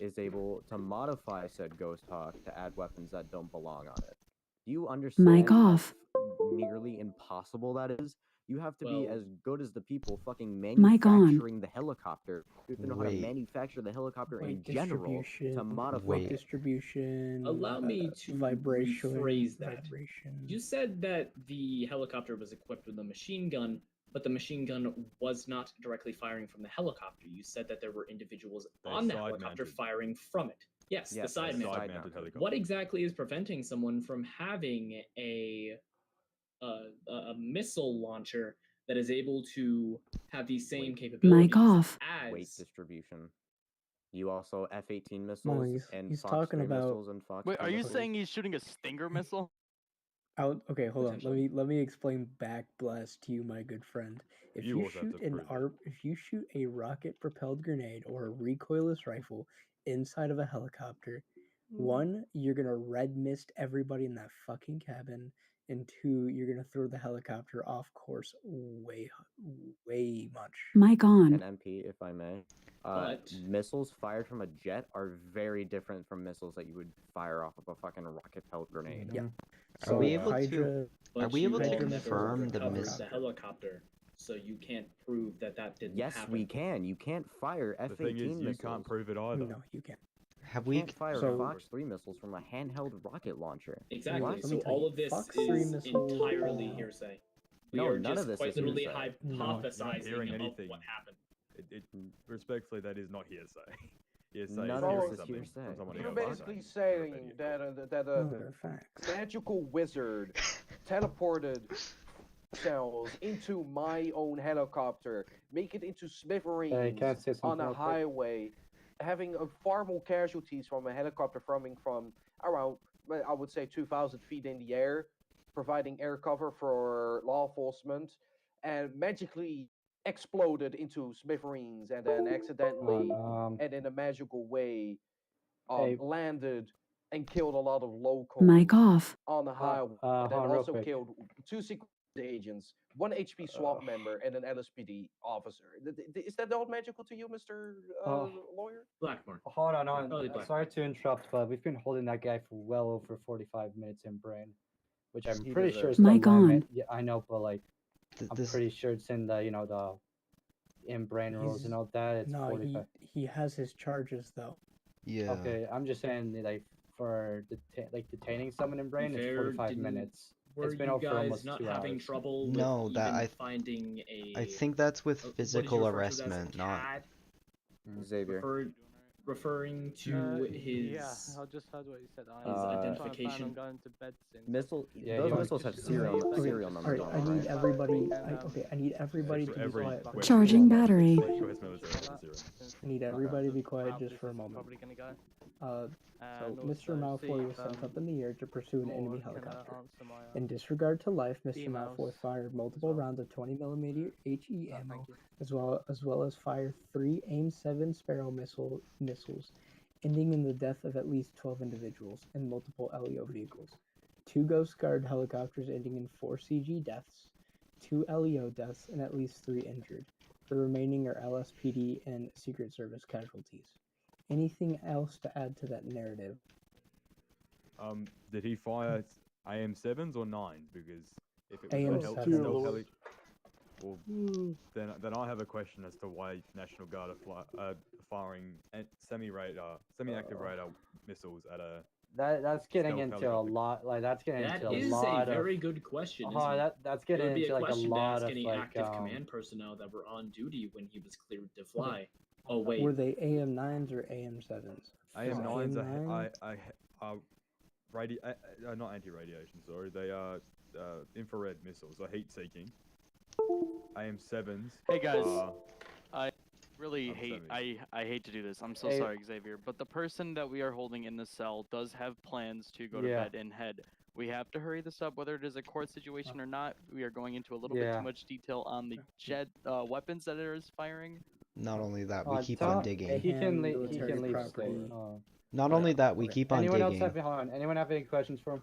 is able to modify said Ghost Hawk to add weapons that don't belong on it. Do you understand Mic how off. nearly impossible that is? You have to be Well- as good as the people fucking Mic on. manufacturing the helicopter. You have to know how to Wait. manufacture the helicopter in Weight general distribution, to modify Wait. it. distribution. Allow me to vibration. rephrase that. Vibration. You said that the helicopter was equipped with a machine gun, but the machine gun was not directly firing from the helicopter. You said that there were individuals They're on the helicopter side-mounted. firing from it. Yes, the Yes, side they're mounted. Side-mounted helicopter. What exactly is preventing someone from having a missile launcher that is able to have these same capabilities Mic off. as Weight distribution. You also F-18 missiles No, and he's Fox talking 3 about- missiles and Fox Wait, 2 are you missiles. saying he's shooting a Stinger missile? Okay, hold on. Potentially. Let me explain back blast to you, my good friend. If You you also have shoot to an prove it. if you shoot a rocket propelled grenade or a recoilless rifle inside of a helicopter, one, you're gonna red mist everybody in that fucking cabin, and two, you're gonna throw the helicopter off course way much. Mic on. And MP, if I may. But- Missiles fired from a jet are very different from missiles that you would fire off of a fucking rocket-propelled grenade. Yeah. Are we So able to- Hydra, But Are we you able to all never confirm the recovered miss- the helicopter, so you can't prove that that didn't Yes, happen. we can. You can't fire The F-18 thing is, you missiles. can't prove it either. no, you can't. Have You we? can't fire So- Fox 3 missiles from a handheld rocket launcher. Exactly. What? Let me So tell all you, of this Fox 3 is missiles, entirely hearsay. We No, are none of just this quite is literally hearsay. No, you're not hypothesizing hearing of anything. what happened. Respectfully, that is not hearsay. Hearsay None is of hearing this is something hearsay. from someone You're else. basically saying that No, they're facts. magical wizard teleported cells into my own helicopter, make it into smithereens Hey, can I say something on a real quick? highway, having far more casualties from a helicopter coming from around, well, I would say, 2,000 feet in the air, providing air cover for law enforcement, and magically exploded into smithereens and then accidentally and in a magical way Hey. landed and killed a lot of locals Mic off. on the highway. And hold then on, real also quick. killed 2 secret agents, 1 HP SWAT member, and an LSPD officer. Is that all magical to you, Mr. Lawyer? Blackmore. Hold on, Totally black. sorry to interrupt, but we've been holding that guy for well over 45 minutes in brain, which I'm He pretty deserves sure is it. the Mic limit. on. Yeah, I know, but like, I'm This, pretty sure it's in the the in brain rules and all that. It's No, 45. he has his charges though. yeah. Okay, I'm just saying like for detaining someone in brain, it's Fair, 45 didn't- minutes. Were It's been you over guys almost not 2 having hours. trouble with No, that even I- finding a I think that's with what did you physical refer to as a arrestment, not. CAD? Xavier. Referring to his Yeah, I just heard what you said. I his I'm identification. I'm going to bed soon. Missile. Yeah, those you missiles have just- serial Okay, serial All numbers right, on I them, need right? everybody. Okay. I need everybody to be Every quiet. weapon Charging law, battery. sexual harassment is zero. I need everybody to be quiet just for a This is moment. Probably gonna go. So, And Mr. also see Malfoy if, was sent um, up in the air to pursue an Maud enemy can, helicopter. answer my, In disregard to life, Mr. Malfoy emails fired multiple well. rounds of 20mm HE thank ammo, you. as well as fired 3 AIM-7 Sparrow missiles, ending in the death of at least 12 individuals and multiple LEO vehicles. 2 Ghost Guard helicopters ending in 4 CG deaths, 2 LEO deaths, and at least 3 injured. The remaining are LSPD and Secret Service casualties. Anything else to add to that narrative? Did he fire AM7s or 9s? Because if it was AM7s. stealth well, then I have a question as to why National Guard are firing semi-active radar missiles at a. That's getting Stealth into a helicopter. lot. Like that's getting That into a is lot a of. very good question. Oh, isn't it? that's It getting would be into a like a question to lot ask of any like active command personnel that were on duty when he was cleared to fly. Oh Were wait, they AM9s or AM7s? AM9s AM9s? are not anti-radiation. Sorry, they are infrared missiles, are heat-seeking. AM7s. Hey guys, are- really I'm hate sorry. I hate to do this. I'm so Hey. sorry, Xavier, but the person that we are holding in the cell does have plans to go to Yeah. bed and head. We have to hurry this up, whether it is a court situation or not. We are going into a little bit Yeah. too much detail on the weapons that it is firing. Not only that, we keep Tom, on digging. He can Mayhem leave. He military can leave. property. Not only that, we okay. keep on Anyone else digging. have hold on? Anyone have any questions for him?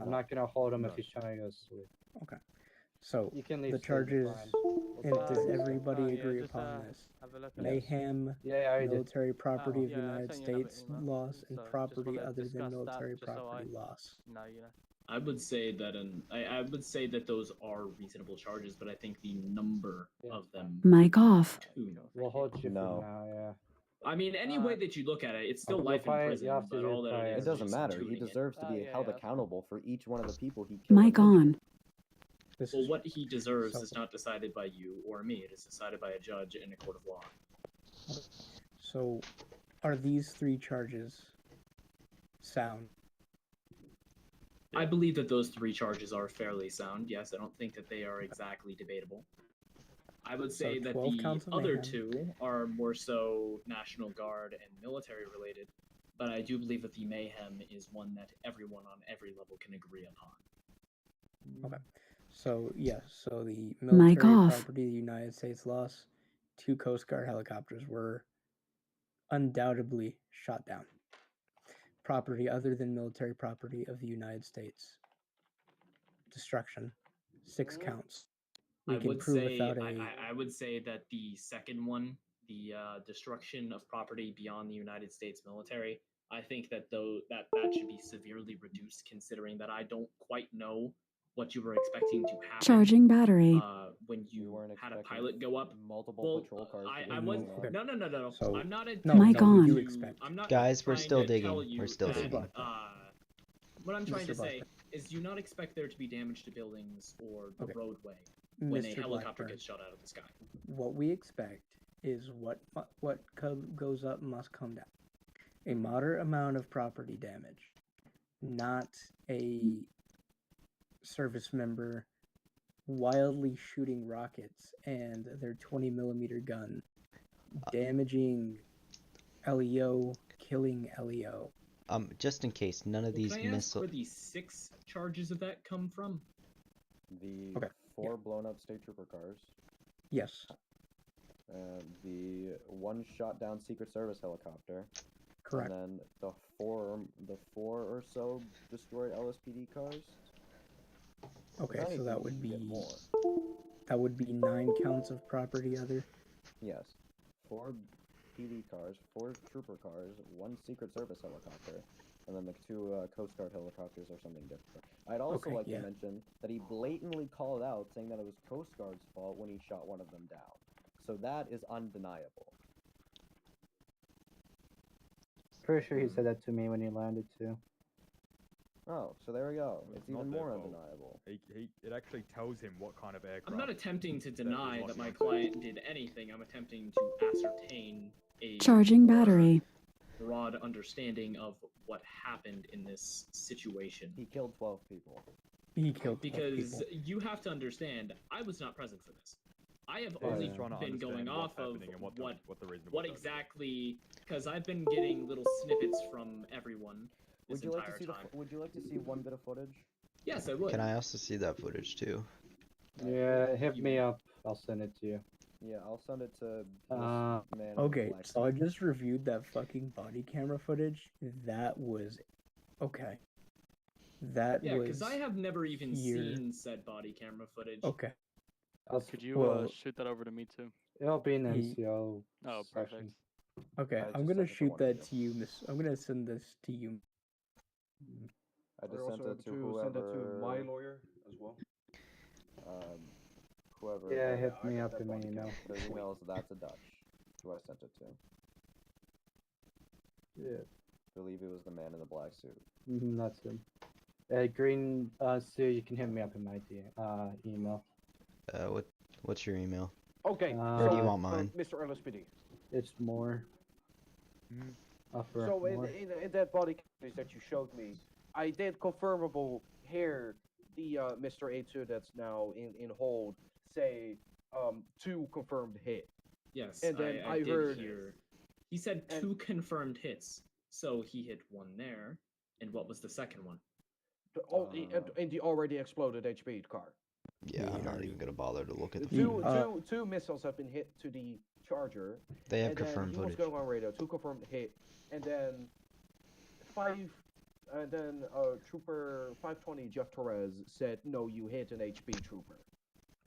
I'm not gonna hold him if he's trying to go sleep. Okay. So You can leave. the Sid, charges, fine. and does Yeah, everybody yeah, agree just, upon this? have a look at it. Mayhem, Yeah, I already did. military property of the yeah, I United sent you another States email, loss, and so just property wanna other discuss than that, military just so property I- loss. No, you know. I would say that I would say that those are reasonable charges, but I think the number of them Mic off. too. We'll hold you No. for now. Yeah. I mean, any way that you look at it, it's still you'll life in probably- prison, you have to but do all that probably- it It is doesn't just matter. He tuning it. deserves to be yeah, held yeah, that's fine. accountable for each one of the people he killed. Mic on. This Well, is what he deserves So- is not decided by you or me. It is decided by a judge in a court of law. so. Are these 3 charges sound? I believe that those 3 charges are fairly sound. Yes, I don't think that they are exactly debatable. I would say that 12 counts the of other mayhem. 2 are more so National Guard and military related, but I do believe that the mayhem is one that everyone on every level can agree upon. Okay. So yes, so the military off. property of the United States loss, 2 Coast Guard helicopters were undoubtedly shot down. Property other than military property of the United States, destruction, 6 counts. We I can would prove say without a I would say that the second one, the destruction of property beyond the United States military, I think that that should be severely reduced, considering that I don't quite know what you were expecting to happen. Charging battery. When You you weren't had a expecting pilot go up. multiple Well, patrol cars. I to be was blown up. no. So- I'm not No, Mic attempting on. you to- expect. I'm not Guys, we're trying still to digging. tell you We're still that, digging. What I'm trying to Mr. say Blackburn. is, do not expect there to be damage to buildings or the Okay. roadway when a Mr. helicopter Blackburn, gets shot out of the sky. what we expect is what goes up must come down. A moderate amount of property damage, not a service member wildly shooting rockets and their 20mm gun damaging LEO, killing LEO. Just in case none of Well, these can I ask missiles. where the 6 charges of that come from? The Okay, 4 blown up state trooper cars, Yes, the 1 shot down Secret Service helicopter, correct. and then the four or so destroyed LSPD cars. Okay, If so anything, that we would should be get more. 9 counts of property other. Yes, 4 PD cars, 4 trooper cars, 1 Secret Service helicopter, and then the 2 Coast Guard helicopters or something different. I'd also Okay, like yeah. to mention that he blatantly called out saying that it was Coast Guard's fault when he shot one of them down. So that is undeniable. Pretty sure he said that to me when he landed too. Oh, so there we go. Well, It's it's not even their more fault. undeniable. It actually tells him what kind of aircraft. I'm not attempting to was deny lost that my on. client did anything. I'm attempting to ascertain a Charging more battery. broad understanding of what happened in this situation. He killed 12 people. He killed 12 Because people. you have to understand, I was not present for this. I have Yeah, only he's trying to been going understand off what's of happening and what the reason what was. exactly, because I've been getting little snippets from everyone this Would you like entire to see time. Would you like to see one bit of footage? Yes, I would. Can I also see that footage too? Yeah, hit me up. I'll send it to you. Yeah, I'll send it to this Uh, man. in the Okay, black so I suit. just reviewed that fucking body camera footage. That was okay. That Yeah, was because I have never even here. seen said body camera footage. Okay. Could you Well- shoot that over to me too? It'll be in the He- NCO Oh, section. perfect. Okay, I I'm just gonna sent it to shoot one of that you. to you, Miss. I'm gonna send this to you. I just We're sent also it to able whoever. send it to my lawyer as well. Whoever. Yeah, hit I me got up that in my body email. The email is that's a Dutch. Who I sent it to. Yeah, I believe it was the man in the black suit. that's him. Green, Sue, you can hit me up in my email. What's your email? Okay. Or do you want mine? Mr. LSPD. It's more. Mhm. Upper, So more. in that body case that you showed me, I did confirmable here the Mr. A2 that's now in hold say 2 confirmed hit. Yes, And then I I did heard- hear. He said 2 confirmed hits, so he hit 1 there. And what was the second one? in the already exploded HP car. Yeah, I'm not even gonna bother to look at the Two, footage. two missiles have been hit to the Charger. They have and then confirmed he footage. was going on radio, 2 confirmed hit, and then Trooper 520 Jeff Torres said, "No, you hit an HB trooper."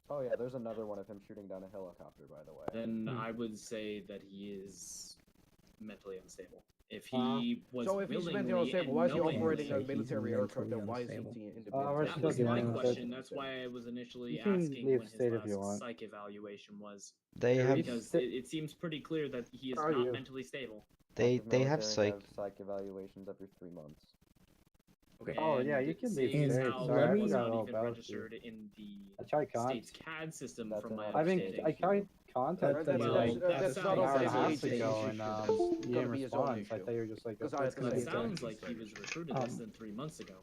Oh yeah, there's another one of him shooting down a helicopter, by the way. Then I would say that he is mentally unstable. If he was So if he's mentally willingly unstable, and why is he knowingly- operating a He's military aircraft? mentally Then why is he unstable. in the we're That still was my dealing with question. it. That's why I was initially You can asking leave when his state if you last want. psych evaluation was. They have Because it seems pretty clear that he is Are not you? mentally stable. they Active have military psych. psych evaluations every 3 months. Okay. Oh, yeah, you can leave seeing as state. how Sorry, I he was forgot not all even about you. registered in the I tried state's CAD system That's from my another I mean, understanding. I tried contacting That's you well, like that's an not hour and a exactly half his ago, issue. and That's you gonna didn't be his own respond. So I issue. thought you were just like, 'Cause "Oh, I- it's gonna It be sounds done." like he was recruited less than 3 months ago.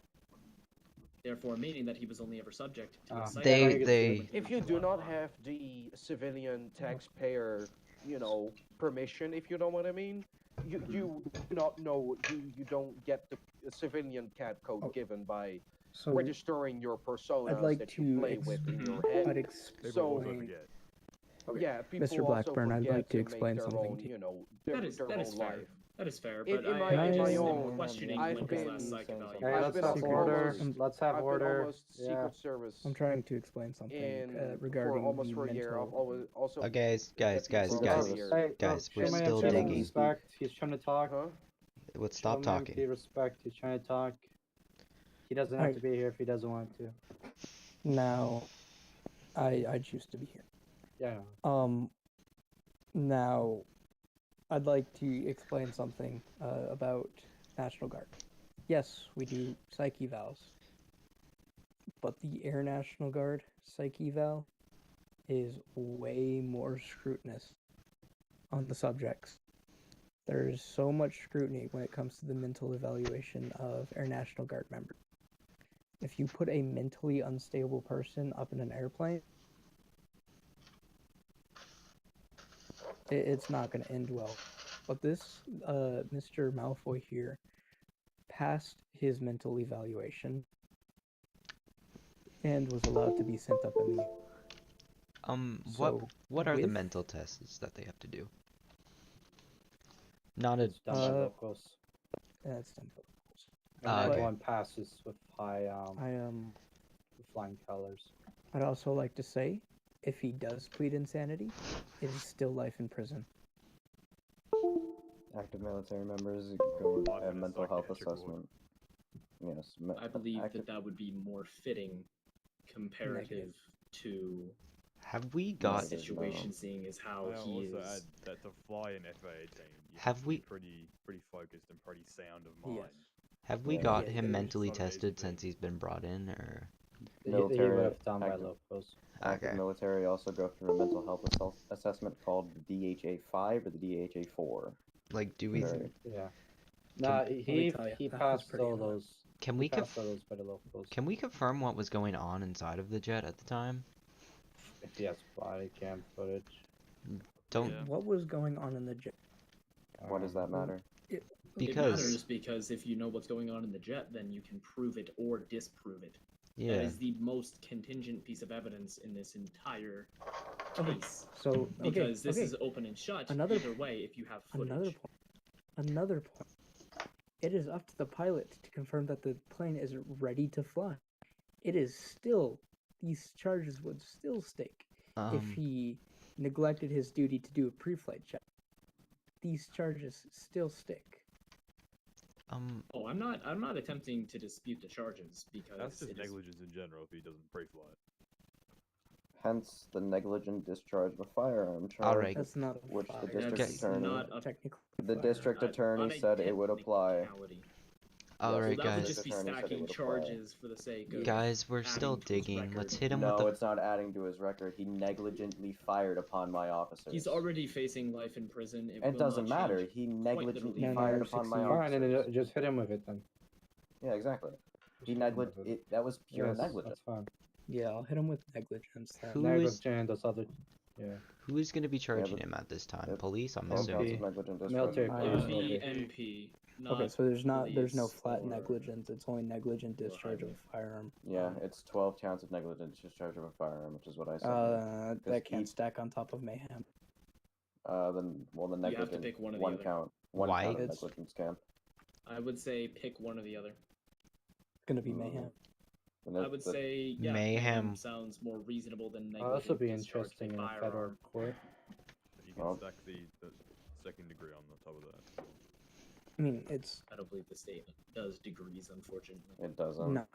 Therefore, meaning that he was only ever subject to a psych They- evaluation they- when he If was you do not on. have the civilian taxpayer, permission, if you know what I mean, you do not know, you don't get the civilian CAD code Oh. given by So registering your personas I'd like that you to play with in your Mhm. head. I'd People also explain. forget. Okay. Yeah, people Mr. also Blackburn, I'd forget like to make explain their something own, to you. That is their fair. own life. That is fair. In- But in I, my- I in just my am own- questioning I've when been- his last psych Okay, evaluation. Hey, I've let's been have almost- order. I'm- Let's have I've been order. almost Yeah. Secret Service I'm trying to explain something regarding almost the for a year. I've mental. always also Guys, deputy for guys. over a year. Hey, Guys, show we're my still Jim digging. Respect. He's trying to talk. Huh? Let's Show stop him talking. empty respect. He's trying to talk. He doesn't have to be here if he doesn't want to. Now, I choose to be here. Yeah. Now, I'd like to explain something about National Guard. Yes, we do psych evals, but the Air National Guard psych eval is way more scrutinous on the subjects. There's so much scrutiny when it comes to the mental evaluation of Air National Guard members. If you put a mentally unstable person up in an airplane, it's not going to end well. But this Mr. Malfoy here passed his mental evaluation and was allowed to be sent up in the So, what are the with- mental tests that they have to do? Not a It's done by locals. that's done by locals. And okay. everyone passes with high I flying colors. I'd also like to say, if he does plead insanity, it is still life in prison. Active military members go with Life a in a mental health psychiatric ward. assessment. Yes. I believe active- that would be more fitting comparative to Have we the got Negative. situation, seeing as how I'll he also is. add that to fly an FA-18, you Have to we- be pretty focused and pretty sound of mind. Yes. have we Yeah, got yeah, him there is mentally some days tested being- since he's been brought in, or He Military would have done by active- locals. Active okay? military also go through a mental health assessment called the DHA-5 or the DHA-4. Like, do we Very- Yeah. Nah, me he tell ya, he that was passed pretty all annoying. those. can He we passed all those by the locals. can we confirm what was going on inside of the jet at the time? If he has body cam footage. Don't Yeah. What was going on in the jet? What does that matter? It because matters because if you know what's going on in the jet, then you can prove it or disprove it. That yeah. is the most contingent piece of evidence in this entire Okay, case. So okay, Because this okay. is open and shut Another- either way if you have footage. Another point. It is up to the pilot to confirm that the plane is ready to fly. It is still, these charges would still stake if he neglected his duty to do a pre-flight check. These charges still stick. Oh, I'm not attempting to dispute the charges because That's just it is- negligence in general if he doesn't pre-fly it. Hence the negligent discharge of a firearm charge. Alright. That's not a Which the fire. district That's attorney- not a Technically, The fire. district on attorney a said it would apply. technicality. Alright, So that would guys. just be Attorney said it stacking would apply. charges for the sake of Guys, we're still adding to his digging. record. Let's hit him No, with the it's not adding to his record. He negligently fired upon my officers. He's already facing life in prison. It It will not doesn't matter. change. He negligently No, no, fired you're upon my 16. officers. Fine, and then just hit him with it then. Yeah, exactly. He Just hit him with negligent. That was pure Yes, negligence. That's fine. Yeah, I'll hit him with negligence. Then. Who is Negligent, those other Yeah. Who is going to be charging but- him at this time? Yep. Police, I'm 12 counts assuming. of negligent discharge Military of police firearm. will be. MP. Okay, so there's no police flat or- negligence. It's only negligent or discharge of highway. a firearm. Yeah, it's 12 counts of negligent discharge of a firearm, which is what I said. That can't each- stack on top of mayhem. Then the You have to negligent pick one or the one other. count. One Why? count of It's- negligence can. I would say pick one or the other. It's gonna be mayhem. And I would the- say yeah, Mayhem. sounds more reasonable than negligent. Oh, this will be discharge of a interesting in a federal firearm. court. You can Well- stack the second degree on the top of that. I mean, it's I don't believe the state does degrees, unfortunately. It doesn't. no. On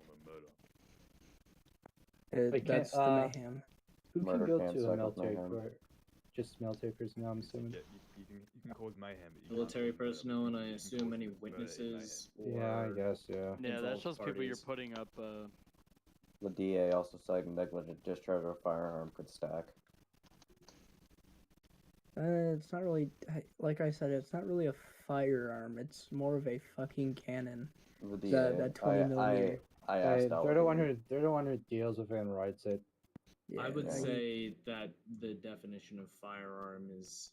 the murder. Wait, That's can- the mayhem. Who Murder can go can to stack a with military mayhem. court? Just military personnel, I'm assuming. Yeah, you can cause mayhem. But you can't Military cause murder. personnel, and I You can assume cause any murder in witnesses. Or Yeah, I guess. Yeah. Yeah, that's involved just people you're parties. putting up. The DA also citing negligent discharge of a firearm could stack. It's not really like I said. It's not really a firearm. It's more of a fucking cannon. The DA. That 20 millimeter. I asked They're the one who deals with it and writes it. Yeah, I would yeah. say that the definition of firearm is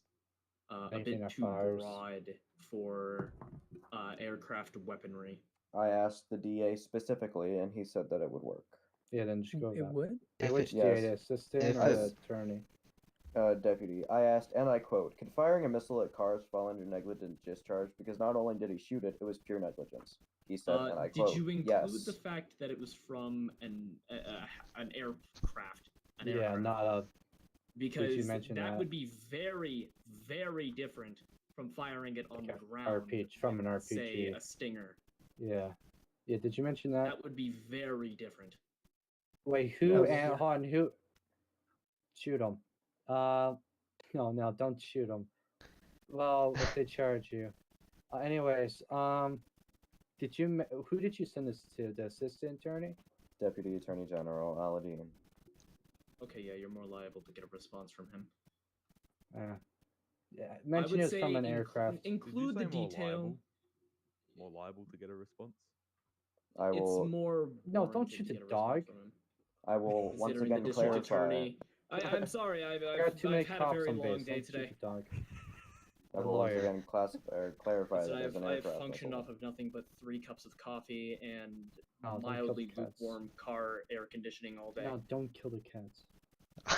a Anything bit that too fires. broad for aircraft weaponry. I asked the DA specifically, and he said that it would worch. Yeah, then just go with It that. would. If Which it- Yes. DA, the assistant If or the it's- attorney? Deputy, I asked, and I quote, "Could firing a missile at cars fall under negligent discharge? Because not only did he shoot it, it was pure negligence." He said, and I Did quote, you include "Yes." the fact that it was from an aircraft? An Yeah, aircraft? not a. Because mention that that? would be very, very different from firing it on the Like a ground. RPG from an with, Say RPG. a Stinger. Yeah. Yeah. Did you mention that? That would be very different. Wait, who? Yeah. And hold on, who? Shoot him. No, don't shoot him. Well, if they charge you. Anyways, who did you send this to? The assistant attorney? Deputy Attorney General Aladdin. Okay, yeah, you're more liable to get a response from him. Yeah, I mention would it's say from an inc- aircraft. Did you Include the say more detail. liable? More liable to get a response? I will. It's more. No, don't warranted shoot to the get a response dog. from him. I will once Considering again the district clarify. attorney. I'm sorry, I've got too many had a cops very on long base. day Don't shoot today. the dog. I will once lawyer. again clarify So that there's an I've aircraft. functioned missile. off of nothing but 3 cups of coffee and Oh, don't kill the mildly cats. lukewarm car air conditioning all day. No, don't kill the cats.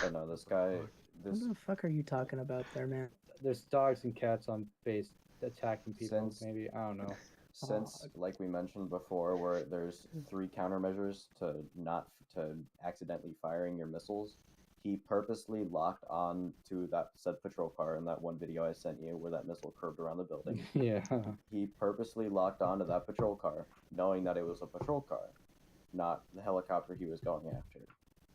But no, this guy. What This the fuck are you talking about there, man? There's dogs and cats on base attacking people. Since- Maybe I don't know. Since, like we mentioned before, where there's 3 countermeasures to accidentally firing your missiles, he purposely locked on to that said patrol car in that one video I sent you where that missile curved around the building. Yeah. He purposely locked onto that patrol car, knowing that it was a patrol car, not the helicopter he was going after.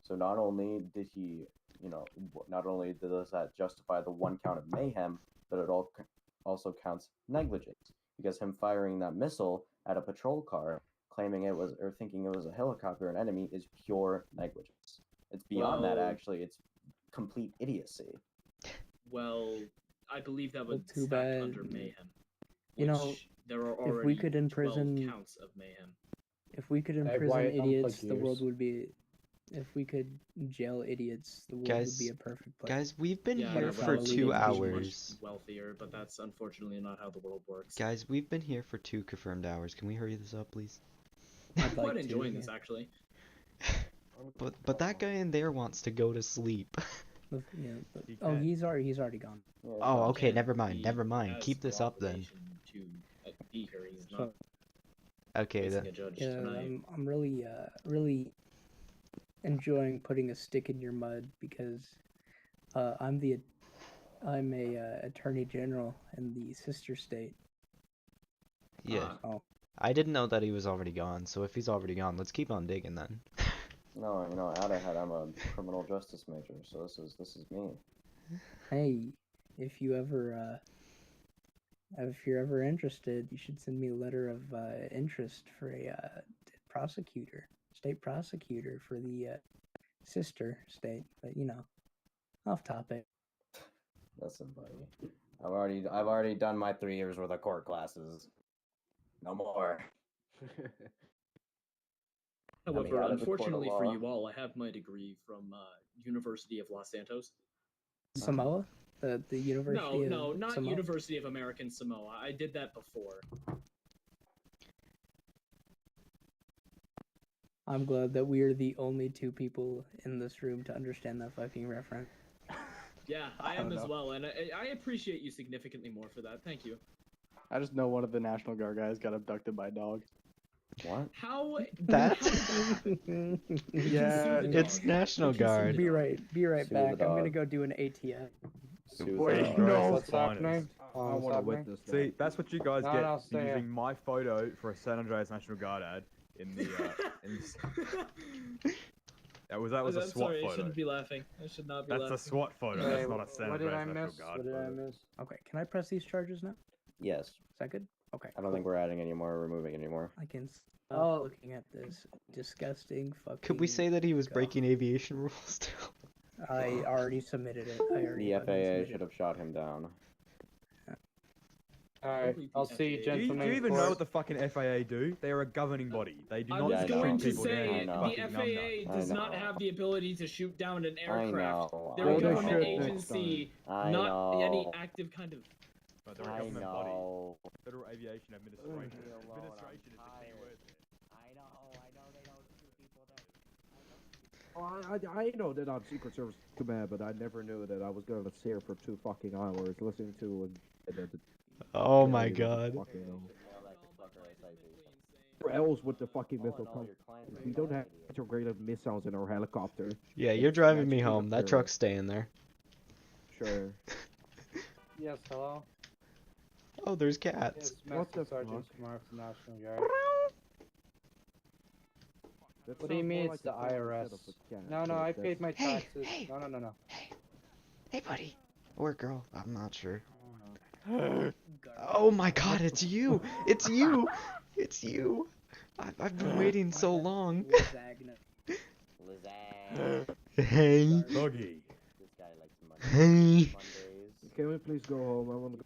So not only did he, not only does that justify the 1 count of mayhem, but it also counts negligence. Because him firing that missile at a patrol car, claiming it was, or thinking it was a helicopter, an enemy, is pure negligence. It's beyond that, Well- actually. It's complete idiocy. Well, I believe that Well, would too stack bad. under mayhem. You know, which there are if we already could 12 imprison- counts of mayhem. If we could Hey, imprison Wyatt, unplug idiots, the world yours. would be. If we could jail idiots, the world Guys- would be a perfect place. Guys, we've been Yeah, here our for family 2 would be hours. Much wealthier, but that's unfortunately not how the world works. Guys, we've been here for 2 confirmed hours. Can we hurry this up, please? I'd I'm like quite to, enjoying yeah. this actually. But that guy in there wants to go to sleep. Yeah, but, He oh, can. he's already gone. Yeah, Oh, so- okay, And never mind, he never mind. has Keep this no up then. obligation To be here, he's So- not Okay, facing then. a judge Yeah, tonight. I'm really enjoying putting a stick in your mud because I'm a attorney general in the sister state. Yeah. Oh, I didn't know that he was already gone, so if he's already gone, let's keep on digging then. No, out ahead, I'm a criminal justice major, so this is me. hey, if you're ever interested, you should send me a letter of interest for a state prosecutor for the sister state. But off topic. Listen, buddy. I've already done my 3 years worth of court classes. No more. However, out of the court of unfortunately for law. you all, I have my degree from University of Los Santos. Samoa? The University of No, not Samoa? University of American Samoa. I did that before. I'm glad that we are the only two people in this room to understand that fucking reference. Yeah, I am as well, and I appreciate you significantly more for that. Thank you. I just know one of the National Guard guys got abducted by a dog. What? How? That? Yeah, It's National Guard. Be right Sue back. the I'm gonna dog. go do an ATM. Wait, no. What's happening? I want to witness that. See, that's what you guys No, get no, for stay here. using my photo for a San Andreas National Guard ad in the. That was a I'm SWAT sorry, I photo. shouldn't be laughing. I should not be That's laughing. a SWAT photo. Wait, That's not a San what did I Andreas miss? National Guard What did I photo. miss? Okay, can I press these charges now? Is Yes. that good? Okay. I don't think we're adding any more or removing any more. I can stop Oh. looking at this disgusting fucking. Could we say that he was God. breaking aviation rules too? I already submitted it. I already The fucking FAA submitted should have shot him down. Alright, Holy I'll see you FAA. Do gentlemen. you even in know court. what the fucking FAA do? They are a governing body. They do I not was Yeah, I just going know. to shoot people say down. I know. the Fucking FAA I does not know. have the ability to shoot down an I aircraft. know. They're I a Well, they government should know. next agency, I not know. any active kind of. But they're a I government body. know. Federal Aviation Administration. Leave me alone, Administration is the I'm key tired. word there. I know they don't shoot people there. I know they're not Secret Service command, but I never knew that I was gonna sit here for 2 fucking hours listening to Oh my god. fucking All that fucker SIV. Where else would the fucking All in missile all, come? your clients are We don't have idiots. integrated missiles in our helicopter. Yeah, you're driving me That's home. That either- truck's staying there. Sure. Yes, hello? Oh, there's cats. Yes, What Master the Sergeant fuck? Kumar from National Guard. What do you mean it's the IRS? No, I paid my Hey, taxes. hey. No. Hey, buddy. Or girl. I'm not sure. Oh my god, it's you! It's you! It's you! I've been waiting so long. Lasagna. Lizanne. Hey. Doggy. This guy likes money. Hey. Mondays. Can we please go home? I want to